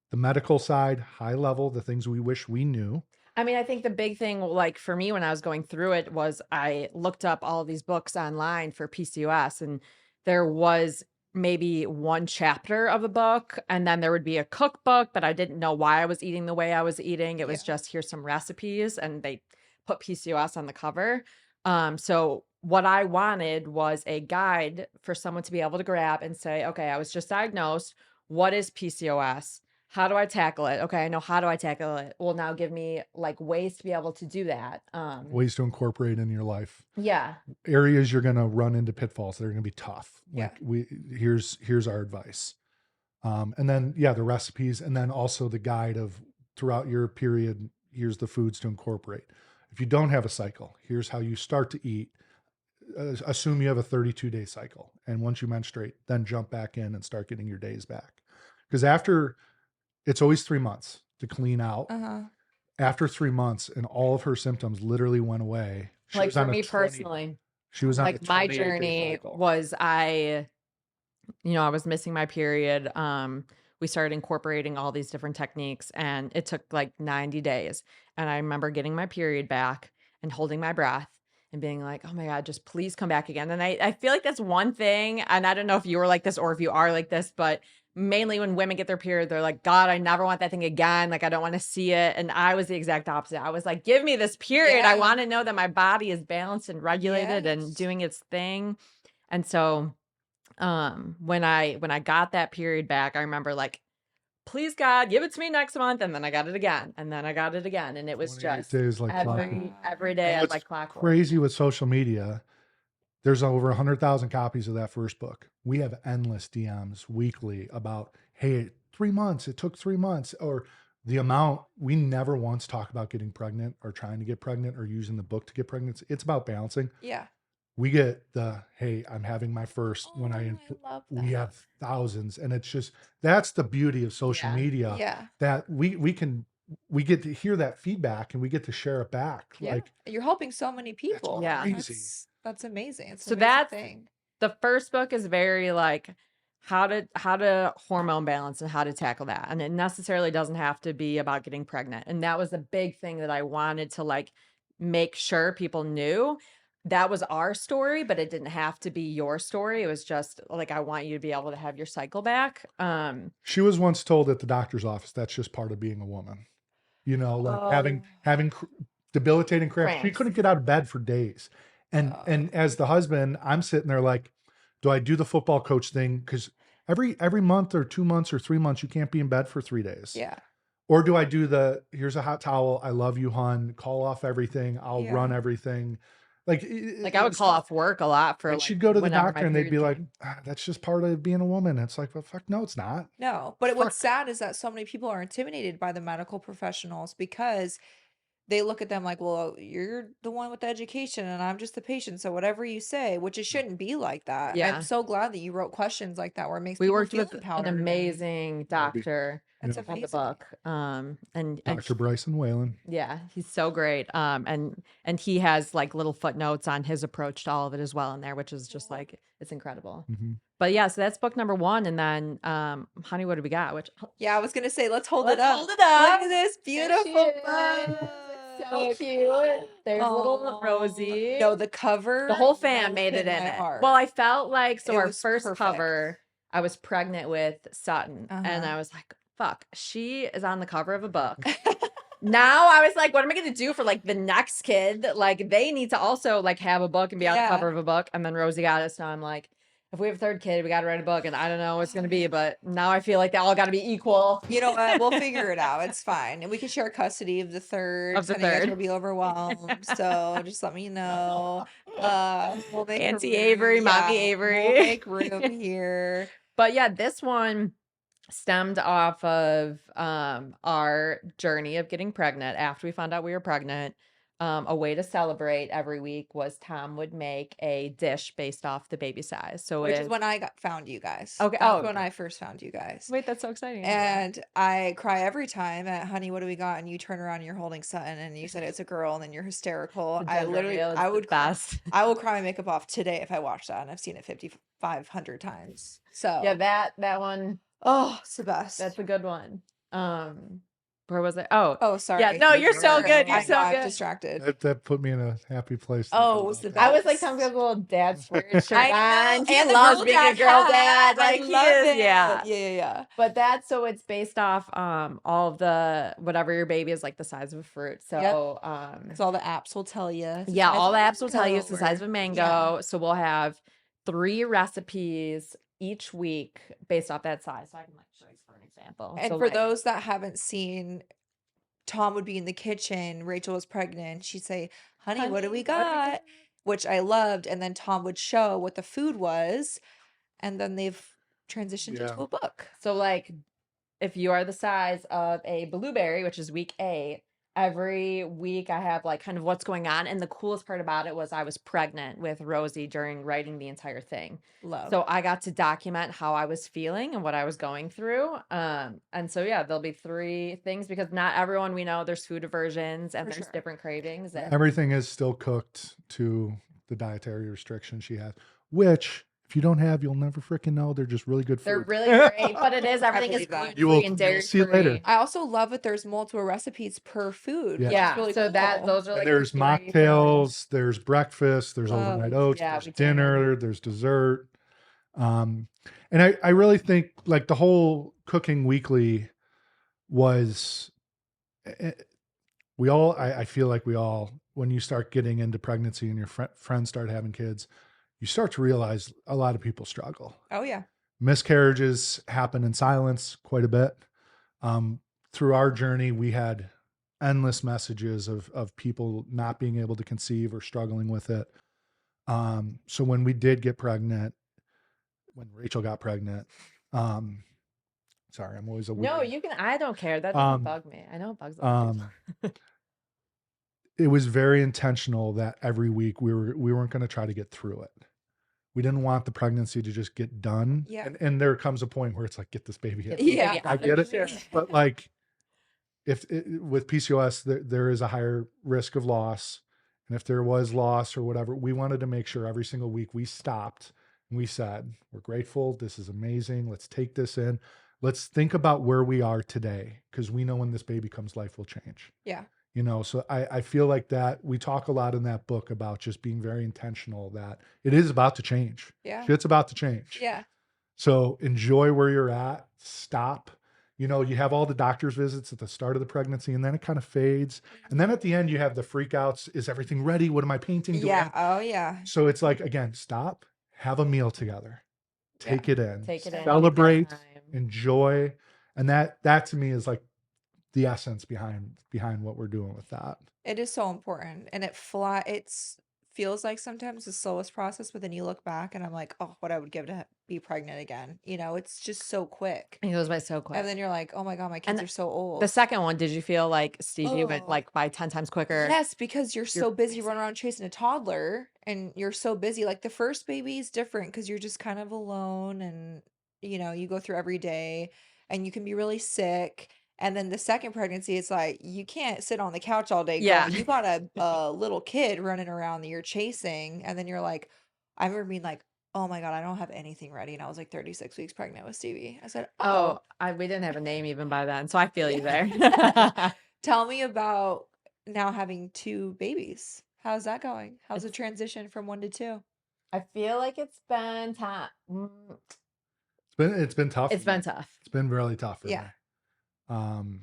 the medical side, high level, the things we wish we knew. I mean, I think the big thing, like for me, when I was going through it, was I looked up all these books online for PCOS, and there was maybe one chapter of a book, and then there would be a cookbook, but I didn't know why I was eating the way I was eating. It was just, here's some recipes, and they put PCOS on the cover. So what I wanted was a guide for someone to be able to grab and say, okay, I was just diagnosed. What is PCOS? How do I tackle it? Okay, I know how do I tackle it. Well, now give me like ways to be able to do that. Ways to incorporate in your life. Yeah. Areas you're going to run into pitfalls that are going to be tough. Yeah. Like here's our advice. And then, the recipes, and then also the guide of throughout your period, here's the foods to incorporate. If you don't have a cycle, here's how you start to eat. Assume you have a 32-day cycle. And once you menstruate, then jump back in and start getting your days back. Because it's always 3 months to clean out. After 3 months, and all of her symptoms literally went away. Like for me personally, she was on like my journey was I was missing my period. We started incorporating all these different techniques, and it took like 90 days. And I remember getting my period back and holding my breath and being like, oh my God, just please come back again. And I feel like that's one thing. And I don't know if you were like this or if you are like this, but mainly when women get their period, they're like, God, I never want that thing again. Like, I don't want to see it. And I was the exact opposite. I was like, give me this period. I want to know that my body is balanced and regulated and doing its thing. And so when I got that period back, I remember like, please God, give it to me next month. And then I got it again. And then I got it again. And it was 28 just days like clockwork. every day And I what's like clockwork. crazy with social media, there's over 100,000 copies of that first book. We have endless DMs weekly about, hey, 3 months, it took 3 months, or the amount. We never once talk about getting pregnant or trying to get pregnant or using the book to get pregnant. It's about balancing. Yeah. We get the, hey, I'm having my first when I love we that. have thousands. And it's just, that's the beauty of social Yeah. media, Yeah. that we get to hear that feedback and we get to share it back. Yeah. Like, You're helping so many people. Yeah. crazy. That's amazing. It's So an amazing that's thing. the first book is very like how to hormone balance and how to tackle that. And it necessarily doesn't have to be about getting pregnant. And that was a big thing that I wanted to like make sure people knew. That was our story, but it didn't have to be your story. It was just like I want you to be able to have your cycle back. She was once told at the doctor's office, that's just part of being a woman. You know, like Oh. having debilitating cramps. She Cramps. couldn't get out of bed for days. And as the husband, I'm sitting there like, do I do the football coach thing? Because every month or 2 months or 3 months, you can't be in bed for 3 days. Yeah. Or do I do the, here's a hot towel, I love you, hon, call off everything, I'll Yeah. run everything. Like I would call off work a lot for and like she'd go to the whenever my doctor and they'd be period like, came. that's just part of being a woman. It's like, well, fuck, no, it's not. No, but what's Fuck. sad is that so many people are intimidated by the medical professionals because they look at them like, well, you're the one with the education and I'm just the patient. So whatever you say, which it shouldn't be like that. Yeah. I'm so glad that you wrote questions like that where it makes We people worked feel with an empowered. amazing doctor That's Yeah. on the amazing. book. And Dr. Bryson Whalen. yeah, he's so great. And he has like little footnotes on his approach to all of it as well in there, which is just like it's incredible. Mhm. But yeah, so that's book number 1. And then honey, what do we got? Which Yeah, I was gonna say, let's hold Let's it up. hold it up. Look at this There beautiful she is. book. So cute. There's little Aw. Rosie. No, the cover. The whole fam made it melted in my it. heart. Well, I felt like so It our was first perfect. cover, I was pregnant with Sutton, and Uh-huh. I was like, "Fuck, she is on the cover of a book." Now I was like, "What am I gonna do for like the next kid? Like they need to also like have a book and be on the Yeah. cover of a book." And then Rosie got us. Now I'm like, if we have a third kid, we got to write a book, and I don't know what it's gonna be, but now I feel like they all got to be equal. You know what? We'll figure it out. It's fine. And we can share custody of the third. Of the I know you guys third. will be overwhelmed. So just let me know. We'll make Auntie room. Avery, Mommy Yeah, Avery. We'll make room here. But yeah, this one stemmed off of our journey of getting pregnant. After we found out we were pregnant, a way to celebrate every week was Tom would make a dish based off the baby size. So Which is when I found you guys. Okay. That's when I first found you guys. Wait, that's so exciting. And I cry every time at honey, what do we got? And you turn around and you're holding Sutton and you said it's a girl and then you're hysterical. The I gender literally reveal is I the would cry. best. I will cry my makeup off today if I watch that, and I've seen it 5,500 times. So Yeah, that one, oh, it's the best. that's a good one. Where was it? Oh, Oh, sorry. yeah. No, you're so Sorry. good. You're I so know, I'm good. distracted. That put me in a happy place. Oh, thinking it was about the that. I was like best. Tom's got a little dad sweater shirt I know, on. He and the loves girl being a dad girl hat. dad. I Like he love is. it. Yeah. Yeah. But that's so it's based off all of the whatever your baby is like the size of a fruit. So Because all the apps will tell you. it's the yeah, size all of the a apps will tell you it's the mango size of or- a mango. So we'll have 3 recipes each week based off that size. So I can like show you for an example. And So, for like, those that haven't seen, Tom would be in the kitchen. Rachel was pregnant. She'd say, honey, what do we got? Which I loved. And then Tom would show what the food was. And then they've transitioned Yeah. into a book. So like if you are the size of a blueberry, which is week 8, every week I have like kind of what's going on. And the coolest part about it was I was pregnant with Rosie during writing the entire thing. Love. So I got to document how I was feeling and what I was going through. And so yeah, there'll be 3 things because not everyone we know there's food aversions and For there's sure. different cravings. And Everything is still cooked to the dietary restrictions she has, which if you don't have, you'll never freaking know. They're just really good food. they're really great, but it is everything is believe that. You will- gluten-free and you'll dairy see it later. free. I also love that there's multiple recipes per food. Yeah. which is Yeah, really so that cool. those are And like there's the 3 things. mocktails, there's breakfast, there's overnight oats, yeah, there's we can. dinner, there's dessert. And I really think like the whole cooking weekly was, I feel like we all, when you start getting into pregnancy and your friends start having kids, you start to realize a lot of people struggle. Oh, yeah. Miscarriages happen in silence quite a bit. Through our journey, we had endless messages of people not being able to conceive or struggling with it. So when we did get pregnant, when Rachel got pregnant, um, sorry, I'm always a No, weird. you can I don't care. That doesn't Um, bug me. I know it bugs a lot of um, people. it was very intentional that every week we weren't going to try to get through it. We didn't want the pregnancy to just get done. Yeah. And there comes a point where it's like, get this baby Get out. the Yeah. baby I out. get it. Sure. But like, with PCOS, there is a higher risk of loss. And if there was loss or whatever, we wanted to make sure every single week we stopped and we said, we're grateful. This is amazing. Let's take this in. Let's think about where we are today, because we know when this baby comes, life will change. Yeah. So I feel like that we talk a lot in that book about just being very intentional, that it is about to change. Yeah. Shit's about to change. Yeah. So enjoy where you're at. Stop. You have all the doctor's visits at the start of the pregnancy, and then it kind of fades. And then at the end, you have the freakouts. Is everything ready? What am I painting? Yeah. Oh, yeah. So it's like, again, stop, have a meal together, take it in, Take it in. celebrate, Time. enjoy. And that to me is like the essence behind what we're doing with that. It is so important, and it's feels like sometimes the slowest process, but then you look back and I'm like, oh, what I would give to be pregnant again. It's just so quick. It goes by so quick. And then you're like, oh my God, my kids And are so old. The second one, did you feel like Stevie went Oh. like by 10 times quicker? Yes, because you're so busy crazy. running around chasing a toddler, and you're so busy. Like the first baby is different because you're just kind of alone, and you go through every day and you can be really sick. And then the second pregnancy, it's like you can't sit on the couch all day. Yeah. Girl. You got a little kid running around that you're chasing, and then you're like, I remember being like, oh my God, I don't have anything ready. And I was like 36 weeks pregnant with Stevie. I said, Oh, we didn't have a name even by then, so I feel you there. tell me about now having two babies. How's that going? How's the transition from 1 to 2? I feel like it's been time. It's been tough. It's been tough. It's been really tough for Yeah. me.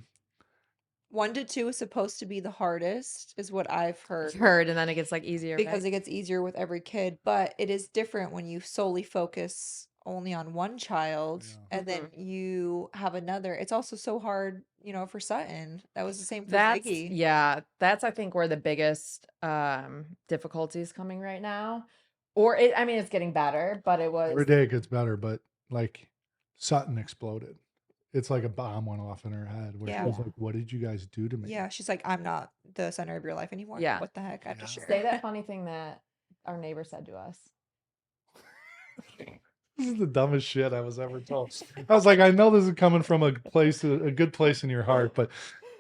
1 to 2 is supposed to be the hardest, is what I've I've heard, heard, and then it gets like easier, because right? it gets easier with every kid. But it is different when you solely focus only on one child Yeah. and then you have another. It's also so hard, for Sutton. That was the same for That's Ziggy. yeah, that's I think where the biggest difficulty is coming right now. Or I mean it's getting better, but it was Every day it gets better, but like Sutton exploded. It's like a bomb went off in her head where Yeah. she was like, what did you guys do to me? Yeah, she's like, I'm not the center of your life anymore. Yeah. What the heck? I have to Yeah. share. say that funny thing that our neighbor said to us. This is the dumbest shit I was ever told. I was like, I know this is coming from a good place in your heart, but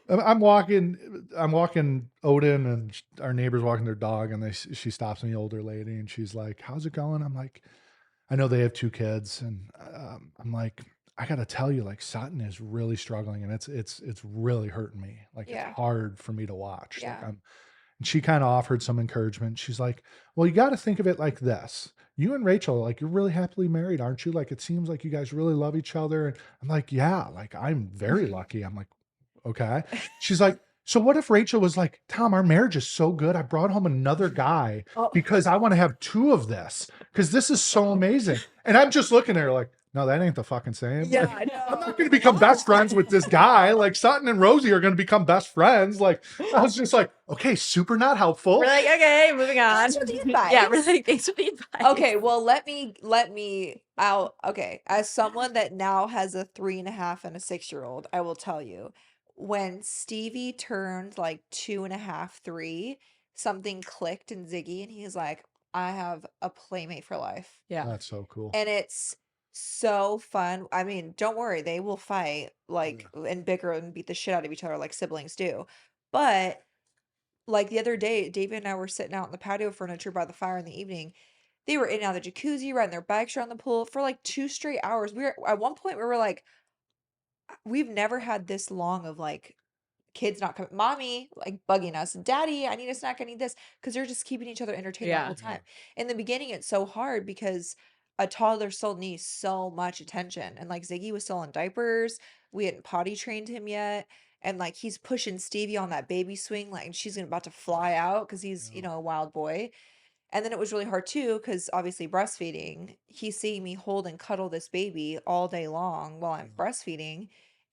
I'm walking Odin, and our neighbor's walking their dog, and she stops me, older lady, and she's like, how's it going? I'm like, I know they have 2 kids, and I'm like, I gotta tell you, like Sutton is really struggling, and it's really hurting me. Like Yeah. it's hard for me to watch. Yeah. And she kind of offered some encouragement. She's like, well, you got to think of it like this. You and Rachel, like you're really happily married, aren't you? Like it seems like you guys really love each other. And I'm like, yeah, like I'm very lucky. I'm like, okay. She's like, so what if Rachel was like, Tom, our marriage is so good. I brought home another guy because I want to have 2 of this because this is so amazing. And I'm just looking at her like, no, that ain't the fucking same. Yeah, Like, I know. I'm not going to become best friends with this guy. Like Sutton and Rosie are going to become best friends. Like I was just like, okay, super not helpful. We're like, okay, moving on. Thanks for the advice. Yeah, we're like, thanks for the advice. Okay, well, let me out. Okay, as someone that now has a 3.5 and a 6-year-old, I will tell you, when Stevie turned like 2.5, 3, something clicked in Ziggy, and he's like, I have a playmate for life. Yeah. That's so cool. And it's so fun. I mean, don't worry, they will fight and bicker and beat the shit out of each other like siblings do. But like the other day, David and I were sitting out in the patio furniture by the fire in the evening. They were in and out of the jacuzzi, riding their bikes around the pool for like 2 straight hours. We were at one point we were like, we've never had this long of like kids not coming, mommy like bugging us, daddy, I need a snack, I need this, because they're just keeping each other entertained the Yeah. whole time. In the beginning, it's so hard because a toddler still needs so much attention, and like Ziggy was still in diapers, we hadn't potty trained him yet, and like he's pushing Stevie on that baby swing, like, and she's about to fly out because he's Yeah. a wild boy. And then it was really hard too, because obviously breastfeeding, he's seeing me hold and cuddle this baby all day long while I'm breastfeeding.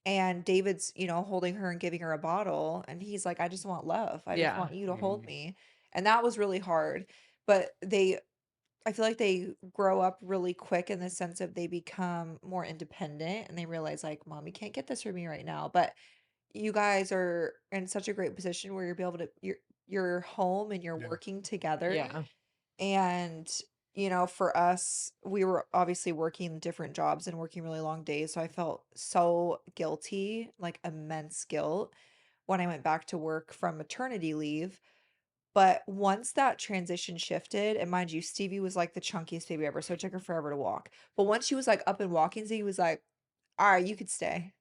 And David's, holding her and giving her a bottle. And he's like, I just want love. I just Yeah. want you to hold Mhm. me. And that was really hard. But I feel like they grow up really quick in the sense of they become more independent and they realize, like, Mom, you can't get this for me right now. But you guys are in such a great position where you're home and you're Yeah. working together. Yeah. And, for us, we were obviously working different jobs and working really long days. So I felt so guilty, like immense guilt when I went back to work from maternity leave. But once that transition shifted, and mind you, Stevie was like the chunkiest baby ever. So it took her forever to walk. But once she was like up and walking, Stevie was like, all right, you could stay.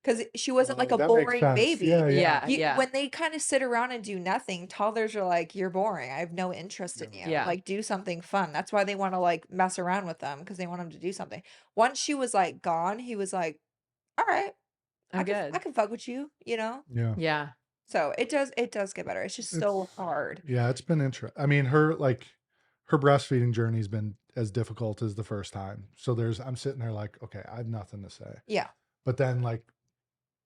Because she wasn't like Oh, a that makes boring sense. baby. Yeah, yeah. Yeah. Yeah. When they kind of sit around and do nothing, toddlers are like, "You're boring. I have no interest in Yeah. you. Yeah. Like, do something fun." That's why they want to like mess around with them because they want them to do something. Once she was like gone, he was like, "All right, I'm I good. can fuck with you." Yeah. Yeah. So it does get better. It's just so It's hard. yeah, it's been interesting. I mean, her breastfeeding journey's been as difficult as the first time. So I'm sitting there like, okay, I have nothing to say. Yeah, But then like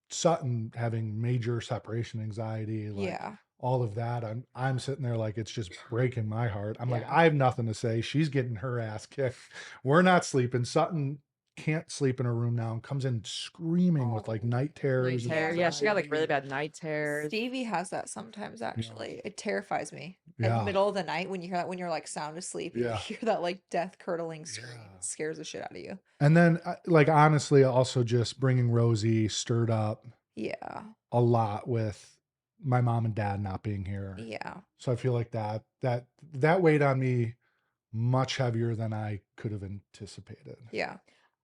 Sutton having major separation anxiety, like yeah, all of that, I'm sitting there like it's just breaking my heart. I'm like, Yeah. I have nothing to say. She's getting her ass kicked. We're not sleeping. Sutton can't sleep in her room now and comes in screaming with like Oh, night terrors and Terror. Yeah. She got like anxiety. really bad night terrors. Stevie has that sometimes. Yeah. Actually, it terrifies me. In the Yeah. middle of the night when you hear that, when you're like sound asleep and you Yeah. hear that like death curdling scream, Yeah. it scares the shit out of you. And then, like, honestly, also just bringing Rosie stirred up Yeah. a lot with my mom and dad not being here. Yeah. So I feel like that weighed on me much heavier than I could have anticipated. Yeah.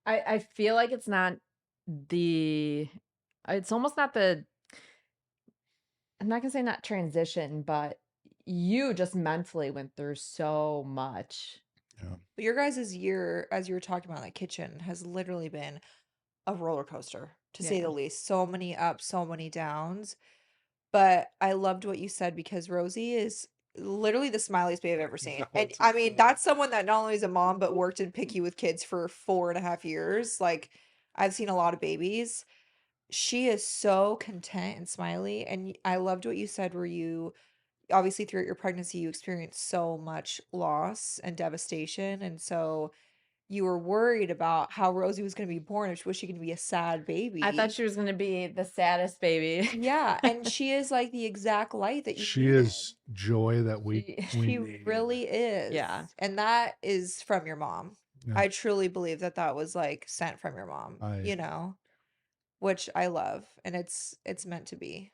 I feel like it's not the it's almost not the I'm not gonna say not transition, but you just mentally went through so much. Yeah. But your guys' year, as you were talking about in the kitchen, has literally been a roller coaster, to say Yeah. the least. So many ups, so many downs. But I loved what you said because Rosie is literally the smiliest baby I've ever seen. No, And it's I mean, insane. that's someone that not only is a mom, but worked in Picky with kids for 4.5 years. Like, I've seen a lot of babies. She is so content and smiley. And I loved what you said, where you obviously throughout your pregnancy, you experienced so much loss and devastation. And so you were worried about how Rosie was going to be born. If was she going to be a sad I thought baby? she was gonna be the saddest baby. Yeah, and she is like the exact light that you She needed. is joy that we She we She need. really is. Yeah. And that is from your mom. Yeah. I truly believe that that was like sent from your mom, I which I love, and it's meant to be.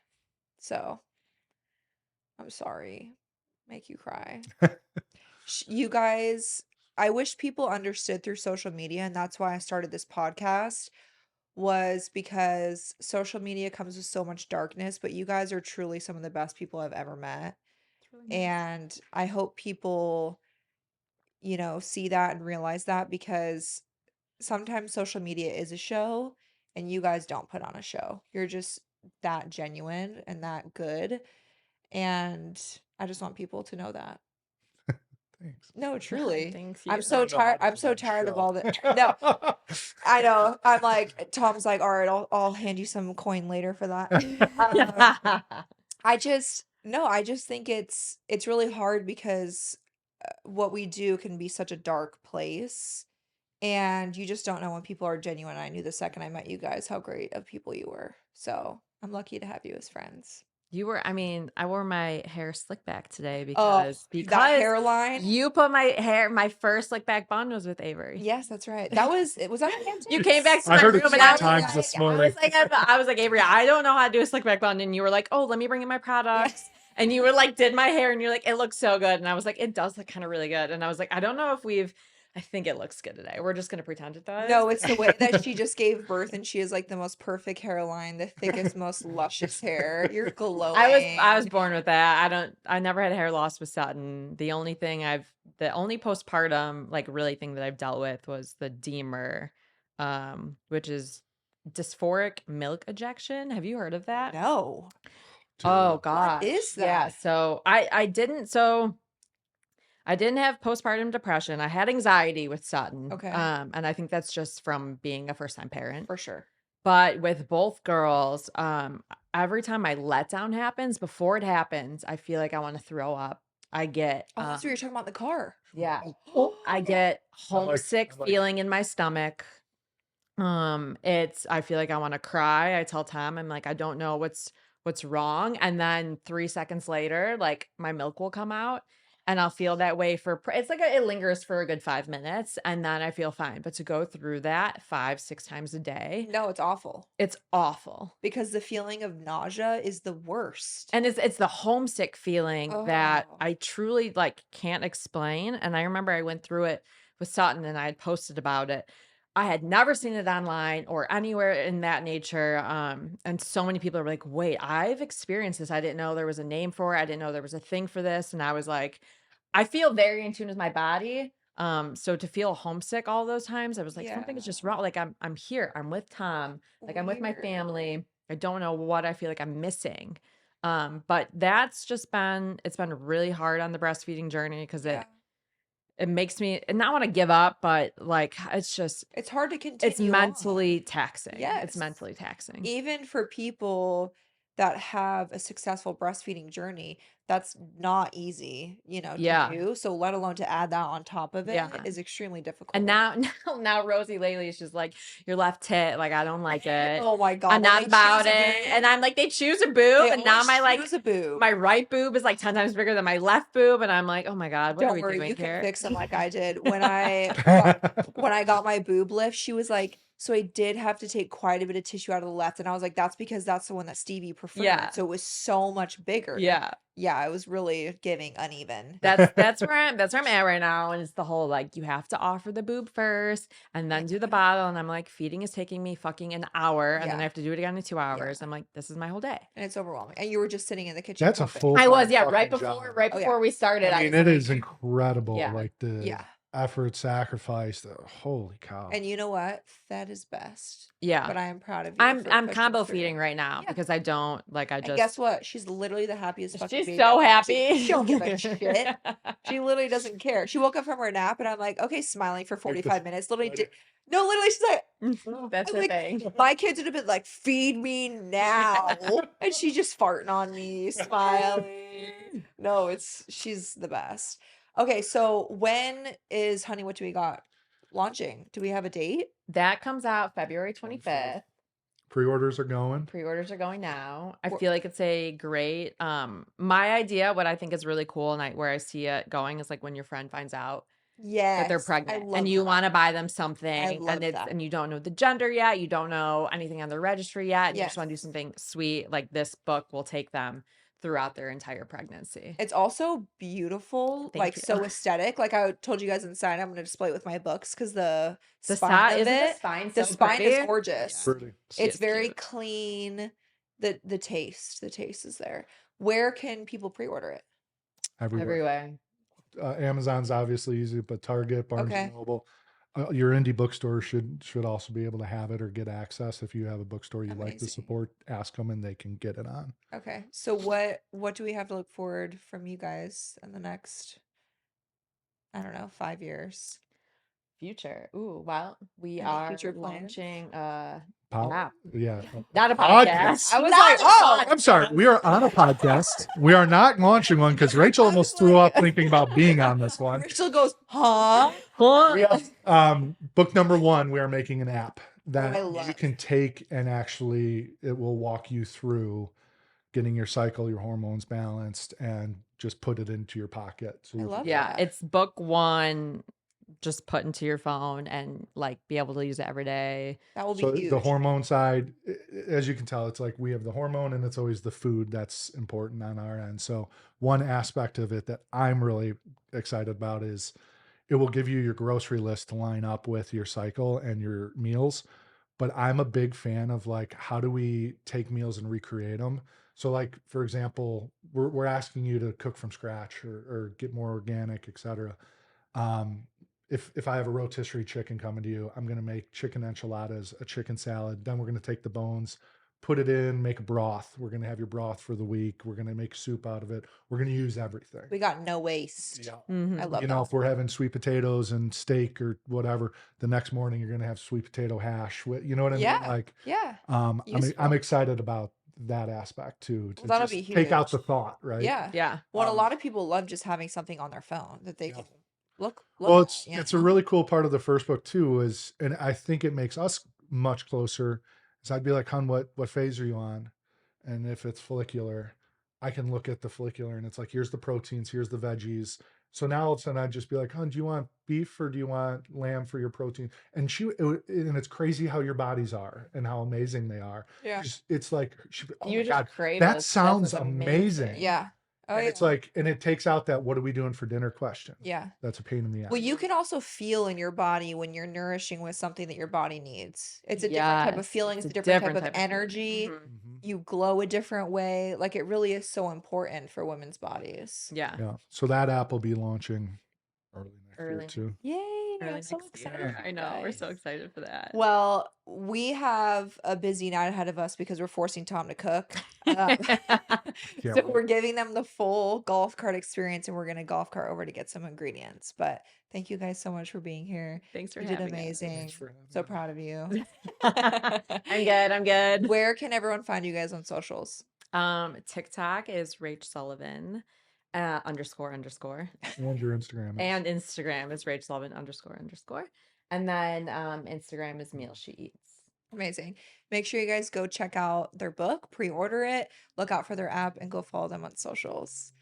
So, I'm sorry. Make you cry. You guys, I wish people understood through social media, and that's why I started this podcast, was because social media comes with so much darkness, but you guys are truly some of the best people I've ever met. It's really nice. And I hope people, see that and realize that, because sometimes social media is a show and you guys don't put on a show. You're just that genuine and that good. And I just want people to know that. thanks. No, truly. Thanks I'm you. so tired. I'm so tired of all the no, I know. I'm like, Tom's like, all right, I'll hand you some coin later for that. I just no, I just think it's really hard because what we do can be such a dark place, and you just don't know when people are genuine. I knew the second I met you guys how great of people you were. So I'm lucky to have you as friends. You were, I mean, I wore my hair slick back today Oh, because that hairline. you put my first slick back bun was with Avery. Yes, that's right. Was that Hampton? You came back to I my heard it room and 10 I was times like, this morning. I was like, Avery, I don't know how to do a slick back bun. And you were like, oh, let me bring in my products. And you were like, did my hair. And you're like, it looks so good. And I was like, it does look kind of really good. And I was like, I don't know if I think it looks good today. We're just going to pretend it does. No, it's the way that she just gave birth and she has like the most perfect hairline, the thickest, most luscious hair. You're glowing. I was born with that. I never had hair loss with Sutton. The only postpartum like really thing that I've dealt with was the Deemer, which is dysphoric milk ejection. Have you heard of that? No. Oh Dude. gosh. is Yeah. that? So I I didn't have postpartum depression. I had anxiety with Sutton. Okay. And I think that's just from being a first-time parent. For sure. But with both girls, every time my letdown happens, before it happens, I feel like I want to throw up. I get Oh, that's what you're talking about in the car. yeah, I get I'm like, homesick feeling in my stomach. I feel like I want to cry. I tell Tom, I'm like, I don't know what's wrong. And then 3 seconds later, like my milk will come out and I'll feel that way it's like it lingers for a good 5 minutes and then I feel fine. But to go through that 5, 6 times a day, No, it's awful it's awful. because the feeling of nausea is the worst. And it's the homesick feeling that Oh, I truly like can't explain. And I remember I went through it with Sutton and I had posted about it. I had never seen it online or anywhere in that nature. And so many people are like, wait, I've experienced this. I didn't know there was a name for it. I didn't know there was a thing for this. And I was like, I feel very in tune with my body. So to feel homesick all those times, I was like, yeah. something is just wrong. Like I'm here. I'm with Tom. Like I'm with my Weird. family. I don't know what I feel like I'm missing. But it's been really hard on the breastfeeding journey because Yeah. it makes me not want to give up, but like It's hard to it's continue on. mentally taxing. It's Yes. mentally taxing. Even for people that have a successful breastfeeding journey, that's not easy, to Yeah. do. So let alone to add that on top of it Yeah. is extremely And difficult. now Rosie lately is just like, your left tit, like I don't like it. Oh my God. I'm when not they about choose a it. boob, And I'm like, they choose a boob, they and now always choose a boob. my right boob is like 10 times bigger than my left boob. And I'm like, oh my God, what are Don't we worry, doing you can here? fix them like I did. When I got my boob lift, she was like, "So I did have to take quite a bit of tissue out of the left," and I was like, "That's because that's the one that Stevie Yeah. preferred, so it was so much bigger." Yeah. Yeah, it was really giving uneven. That's where I'm at right now. And it's the whole like you have to offer the boob first and then do the bottle. And I'm like, feeding is taking me fucking an hour. And then I Yeah, have to do it again in 2 hours. yeah, I'm like, this is my whole day. and it's overwhelming, and you were just sitting in the kitchen That's a pumping. I was, full-time yeah, fucking job. right Oh, yeah. before we started. I I mean, was it is like, incredible, yeah. like the Yeah, effort, sacrifice, holy cow. and you know what? Fed is best, Yeah. but I am proud of you for I'm pushing combo through. feeding right now Yeah, because I don't like I and just guess what? She's literally the happiest fucking she's baby so I've ever seen. happy. She don't give a shit. She literally doesn't care. She woke up from her nap and I'm like, okay, smiling for Like 45 minutes. Literally like- no, literally she's like, That's I'm the like, thing. my kids would have been like, feed me now. And she just farting on me, smiling. No, she's the best. Okay, so when is Honey What Do We Got launching? Do we have a date? That comes out February 25th. Pre-orders are going. Pre-orders are going now. I Wh- feel like it's a great my idea, what I think is really cool and where I see it going is like when your friend finds out that they're Yes, I pregnant and love you that. want to buy them I something love that. and you don't know the gender yet, you don't know anything on their registry yet, and you just Yes. want to do something sweet, like this book will take them throughout their entire pregnancy. It's also beautiful, Thank like, you. so aesthetic, like I told you guys inside, I'm gonna display it with my books because the The spine side of isn't the it spine the so spine is pretty? gorgeous. Yeah. Pretty. She It's is very cute. clean. The taste is there. Where can people pre-order it? Everywhere. Everywhere. Amazon's obviously easy, but Target, Barnes Okay. and Noble, your indie bookstore should also be able to have it or get access. If you have a bookstore you'd like to Amazing. support, ask them and they can get it on. Okay. So what do we have to look forward from you guys in the next, I don't know, 5 years? Future. Ooh, well, we Any are future plans? launching Po- yeah. not a Podcast. podcast. I was Not like, a oh, I'm sorry. We are on a podcast. We are not launching one because Rachel I was almost threw like- up thinking about being on this one. Rachel goes, huh? We have, book number 1, we are making an app that I you love. can take and actually it will walk you through getting your cycle, your hormones balanced, and just put it into your pocket. So I you can- love Yeah, that. it's book 1, just put into your phone and like be able to use it every day. That will be So huge. the hormone side, as you can tell, it's like we have the hormone and it's always the food that's important on our end. So one aspect of it that I'm really excited about is it will give you your grocery list to line up with your cycle and your meals. But I'm a big fan of like, how do we take meals and recreate them? So like, for example, we're asking you to cook from scratch or get more organic, etc. Um, if I have a rotisserie chicken coming to you, I'm going to make chicken enchiladas, a chicken salad. Then we're going to take the bones, put it in, make a broth. We're going to have your broth for the week. We're going to make soup out of it. We're going to use everything. We got no waste. Yeah. I Mhm. love You know, that. if we're having sweet potatoes and steak or whatever, the next morning you're going to have sweet potato hash. You know what I mean? Yeah. Like, Yeah. I'm Useful. excited about that aspect too, to Well, that'll just be take out the huge. thought, right? Yeah. Yeah. Well, and a Um, lot of people love just having something on their phone that they Yeah. can look Well, at, you it's a know? really cool part of the first book too, is, and I think it makes us much closer. Is I'd be like, "Hon, what phase are you on?" And if it's follicular, I can look at the follicular and it's like, here's the proteins, here's the veggies. So now all of a sudden I'd just be like, "Hon, do you want beef or do you want lamb for your protein?" And and it's crazy how your bodies are and how amazing they are. Yeah. It's like, she'd be, "Oh You my just God, crave that those stuff sounds is amazing." Yeah. Oh, And yeah. it's like, and it takes out that, what are we doing for dinner question. Yeah. That's a pain in the ass. Well, you can also feel in your body when you're nourishing with something that your body needs. It's a different type of Yes, feeling. it's It's a a different type different of type of feeling. energy. Mhm. Mhm. You glow a different way. Like it really is so important for women's bodies. Yeah. Yeah. So that app will be launching early next year Early too. Yay. early I'm so next excited year. for I you know. We're so guys. excited for that. Well, we have a busy night ahead of us because we're forcing Tom to cook. Um, Can't so wait. we're giving them the full golf cart experience and we're going to golf cart over to get some ingredients. But thank you guys so much for being here. Thanks for You did having us. amazing. Thanks for having So me. proud of you. I'm good. I'm good. Where can everyone find you guys on socials? TikTok is Rach Sullivan underscore. And your Instagram is. And Instagram is Rach Sullivan underscore. And then Instagram is Meal She Eats. Amazing. Make sure you guys go check out their book, pre-order it, look out for their app, and go follow them on socials.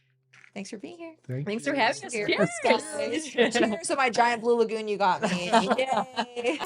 Thanks for being here. Thanks for you. having us. Cheers, guys. Cheers. Cheers to my giant blue lagoon you got me. Yay.